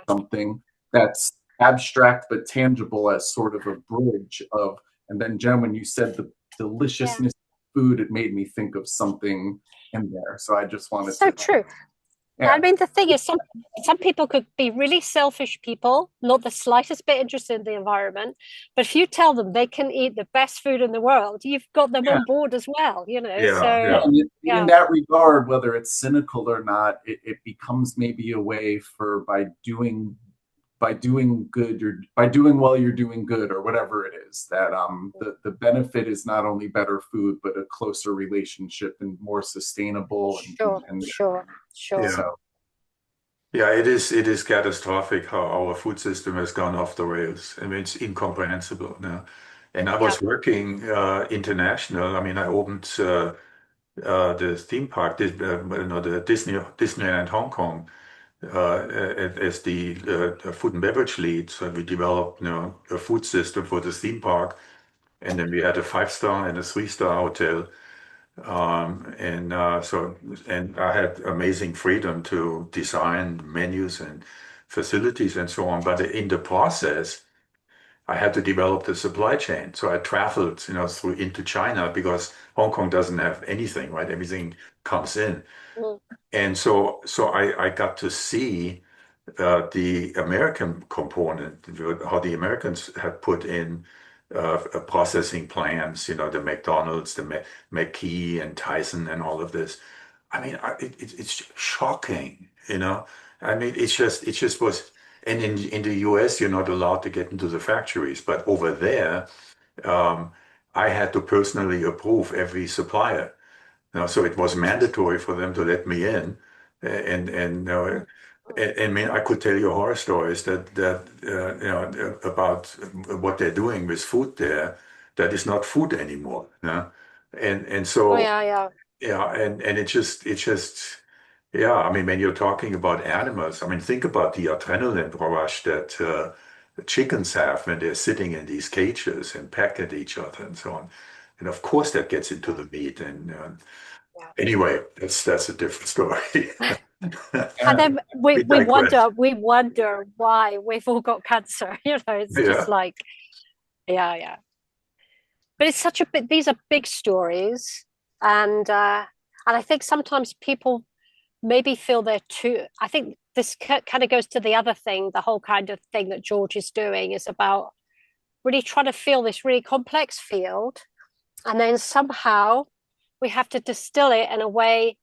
something that's abstract but tangible as sort of a bridge of. And then, Jen, when you said the deliciousness of food, it made me think of something in there. So I just wanted so true. Yeah. I mean, the thing is, some people could be really selfish people, not the slightest bit interested in the environment. But if you tell them they can eat the best food in the world, you've got them on board as well, And in that regard, whether it's cynical or not, it becomes maybe a way for by doing well, you're doing good, or whatever it is, that the benefit is not only better food, but a closer relationship and more sustainable. Sure. Yeah. So, yeah, it is catastrophic how our food system has gone off the rails. I mean, it's incomprehensible now. And I was working international. I mean, I opened the theme park, the Disneyland Hong Kong, as the food and beverage lead. So we developed, a food system for the theme park, and then we had a 5-star and a 3-star hotel. And I had amazing freedom to design menus and facilities and so on. But in the process, I had to develop the supply chain. So I traveled, through into China, because Hong Kong doesn't have anything, right? Everything comes in. Mm. And so I got to see the American component, how the Americans have put in processing plants, the McDonald's, the McKee and Tyson and all of this. I mean, it's shocking, I mean, it just was. And in the US, you're not allowed to get into the factories, but over there, I had to personally approve every supplier. So it was mandatory for them to let me in, and I mean, I could tell you horror stories that about what they're doing with food there. That is not food anymore. And so yeah. and yeah. I mean, when you're talking about animals, I mean, think about the adrenaline rush that chickens have when they're sitting in these cages and peck at each other and so on. And of course, that gets into the meat. And anyway, that's a different story. And then we wonder why we've all got cancer. It's just like, yeah. But it's these are big stories, and I think sometimes people maybe feel they're too. I think this kind of goes to the other thing. The whole kind of thing that George is doing is about really trying to feel this really complex field, and then somehow we have to distill it in a way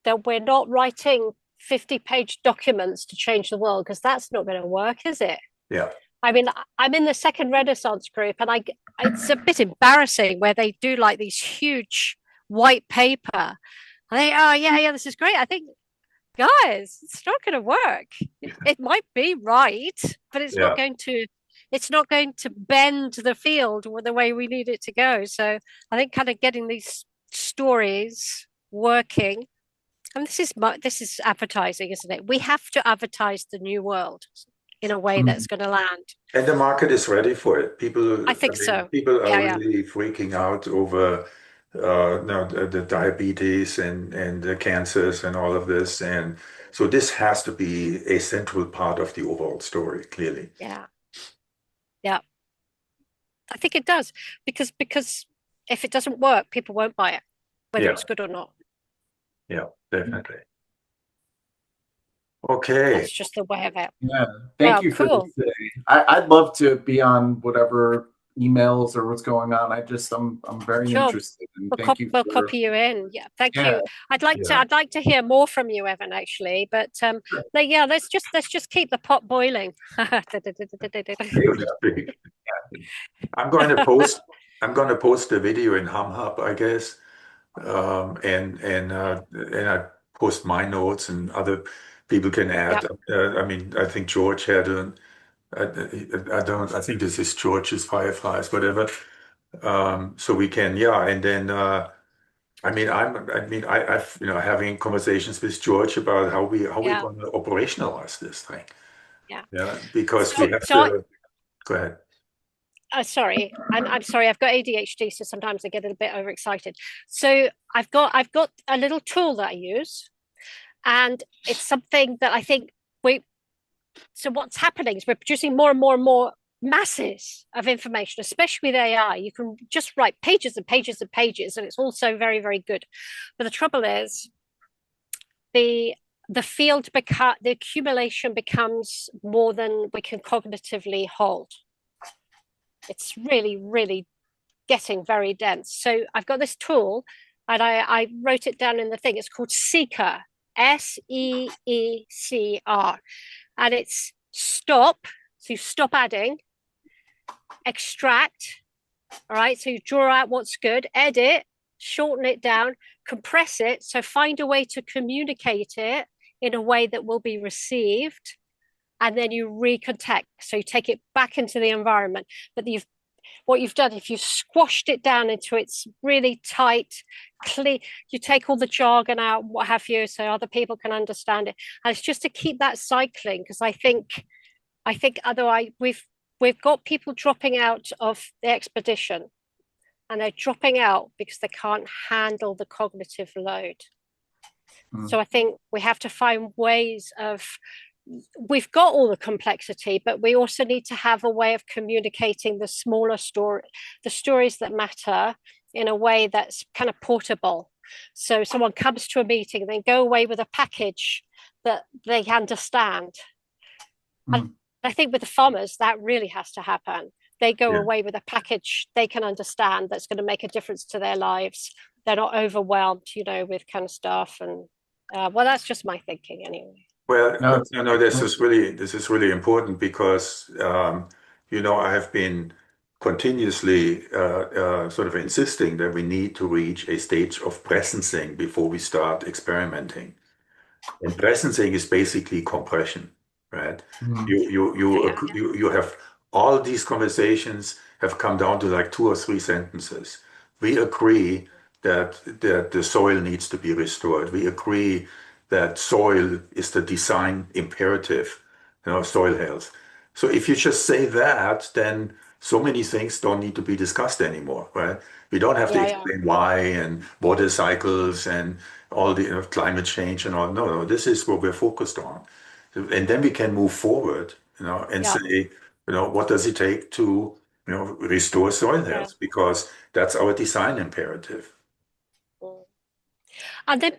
that we're not writing 50-page documents to change the world, because that's not going to work, is it? Yeah. I mean, I'm in the second Renaissance group, and it's a bit embarrassing where they do like these huge white paper. And they, oh yeah, this is great. I think, guys, it's not going to work. It might be right, but Yeah. it's not going to bend the field the way we need it to go. So I think kind of getting these stories working, and this is advertising, isn't it? We have to advertise the new world in a way that's going to land. And the market is ready for it. I think so. People are Yeah. really freaking out over now the diabetes and the cancers and all of this. And so this has to be a central part of the overall story, clearly. Yeah. Yeah. I think it does because if it doesn't work, people won't buy it, whether Yeah. it's good or not. Yeah, definitely. Okay. That's just the way of it. Yeah. Thank you for Cool. this day. I'd love to be on whatever emails or what's going on. I'm very Sure. interested. And thank you We'll for, copy you in. Yeah, thank Yeah. you. I'd like to hear more from you, Evan, actually. But yeah, let's just keep the pot boiling. I'm going to post the video in HumHub, I guess. And I post my notes and other people can add. I mean, I think George had I think this is George's Fireflies, whatever. So we can, yeah, and then I've having conversations with George about how we're going to operationalize this thing. Yeah, because we have to. Go ahead. Sorry, I'm sorry. I've got ADHD, so sometimes I get a bit overexcited. So I've got a little tool that I use, and it's something that I think So what's happening is we're producing more and more and more masses of information, especially with AI. You can just write pages and pages and pages, and it's also very, very good. But the trouble is, the accumulation becomes more than we can cognitively hold. It's really, really getting very dense. So I've got this tool, and I wrote it down in the thing. It's called Seeker, SEECR, and it's stop. So you stop adding, extract. All right. So you draw out what's good, edit, shorten it down, compress it. So find a way to communicate it in a way that will be received, and then you recontext. So you take it back into the environment. But what you've done, if you've squashed it down into its really tight, clear, you take all the jargon out, what have you, so other people can understand it. And it's just to keep that cycling, because I think otherwise we've got people dropping out of the expedition, and they're dropping out because they can't handle the cognitive load. So I think we have to find ways of, we've got all the complexity, but we also need to have a way of communicating the smaller the stories that matter, in a way that's kind of portable. So someone comes to a meeting and they go away with a package that they understand. And I think with the farmers, that really has to happen. They go away with a package they can understand, that's going to make a difference to their lives. They're not overwhelmed, with kind of stuff. And well, that's just my thinking anyway. Well, no, this is really important because I have been continuously sort of insisting that we need to reach a stage of presencing before we start experimenting. And presencing is basically compression, right? You have all these conversations have come down to like 2 or 3 sentences. We agree that the soil needs to be restored. We agree that soil is the design imperative, soil health. So if you just say that, then so many things don't need to be discussed anymore, right? We don't have to explain why and water cycles and all the climate change and all. No, this is what we're focused on. And then we can move forward, and say, what does it take to, restore soil health? Because that's our design imperative. And then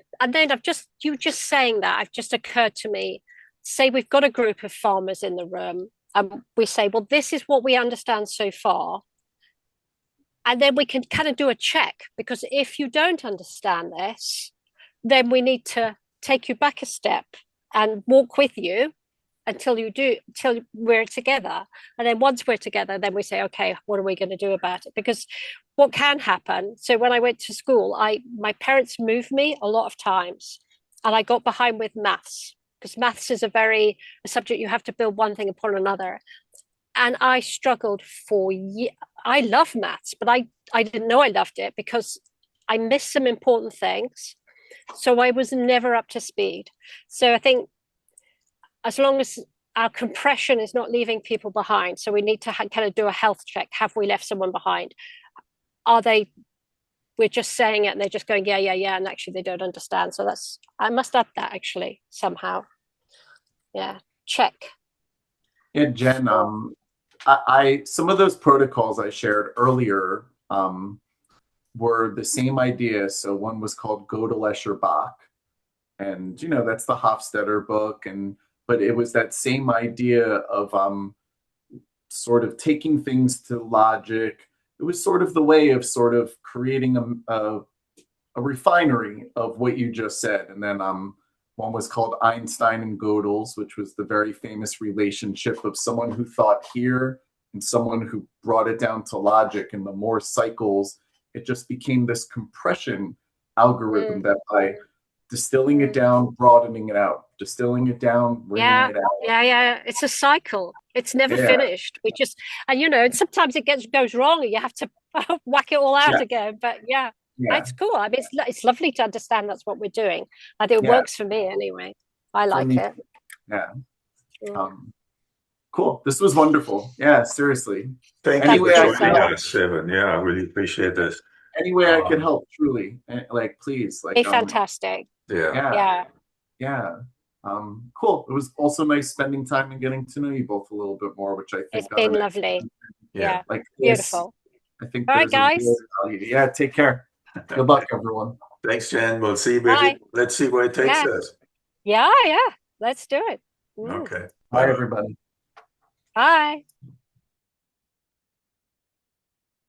you just saying that, I've just occurred to me, say we've got a group of farmers in the room, and we say, well, this is what we understand so far. And then we can kind of do a check, because if you don't understand this, then we need to take you back a step and walk with you until we're together. And then once we're together, then we say, okay, what are we going to do about it? Because what can happen, so when I went to school, my parents moved me a lot of times, and I got behind with maths, because maths is a subject you have to build one thing upon another. And I struggled for years. I love maths, but I didn't know I loved it because I missed some important things. So I was never up to speed. So I think as long as our compression is not leaving people behind, so we need to kind of do a health check. Have we left someone behind? We're just saying it and they're just going, yeah, yeah, yeah. And actually they don't understand. So I must add that actually somehow. Yeah. Check. Yeah, Jen, I some of those protocols I shared earlier were the same idea. So one was called Gödel, Escher, Bach. And, you know, that's the Hofstadter book. But it was that same idea of sort of taking things to logic. It was sort of the way of sort of creating a refinery of what you just said. And then one was called Einstein and Gödel's, which was the very famous relationship of someone who thought here and someone who brought it down to logic. And the more cycles, it just became this compression algorithm that by distilling it down, broadening it out, distilling it down, bringing it out. Yeah. It's a cycle. It's never finished. And sometimes it goes wrong and you have to whack it all out again. But it's cool. I mean, it's lovely to understand that's what we're doing. I think it works for me anyway. I like it. Yeah. Cool. This was wonderful. Yeah, seriously. Thank you for joining us, Evan. Yeah, I really appreciate this. Any way I can help, truly. Please. Fantastic. Yeah. Cool. It was also nice spending time and getting to know you both a little bit more, which I think it's been lovely. Yeah. Beautiful. I think all right, guys. Yeah, take care. Good luck, everyone. Thanks, Jen. We'll see. Let's see where it takes us. Yeah. Let's do it. Okay. Bye, everybody. Bye.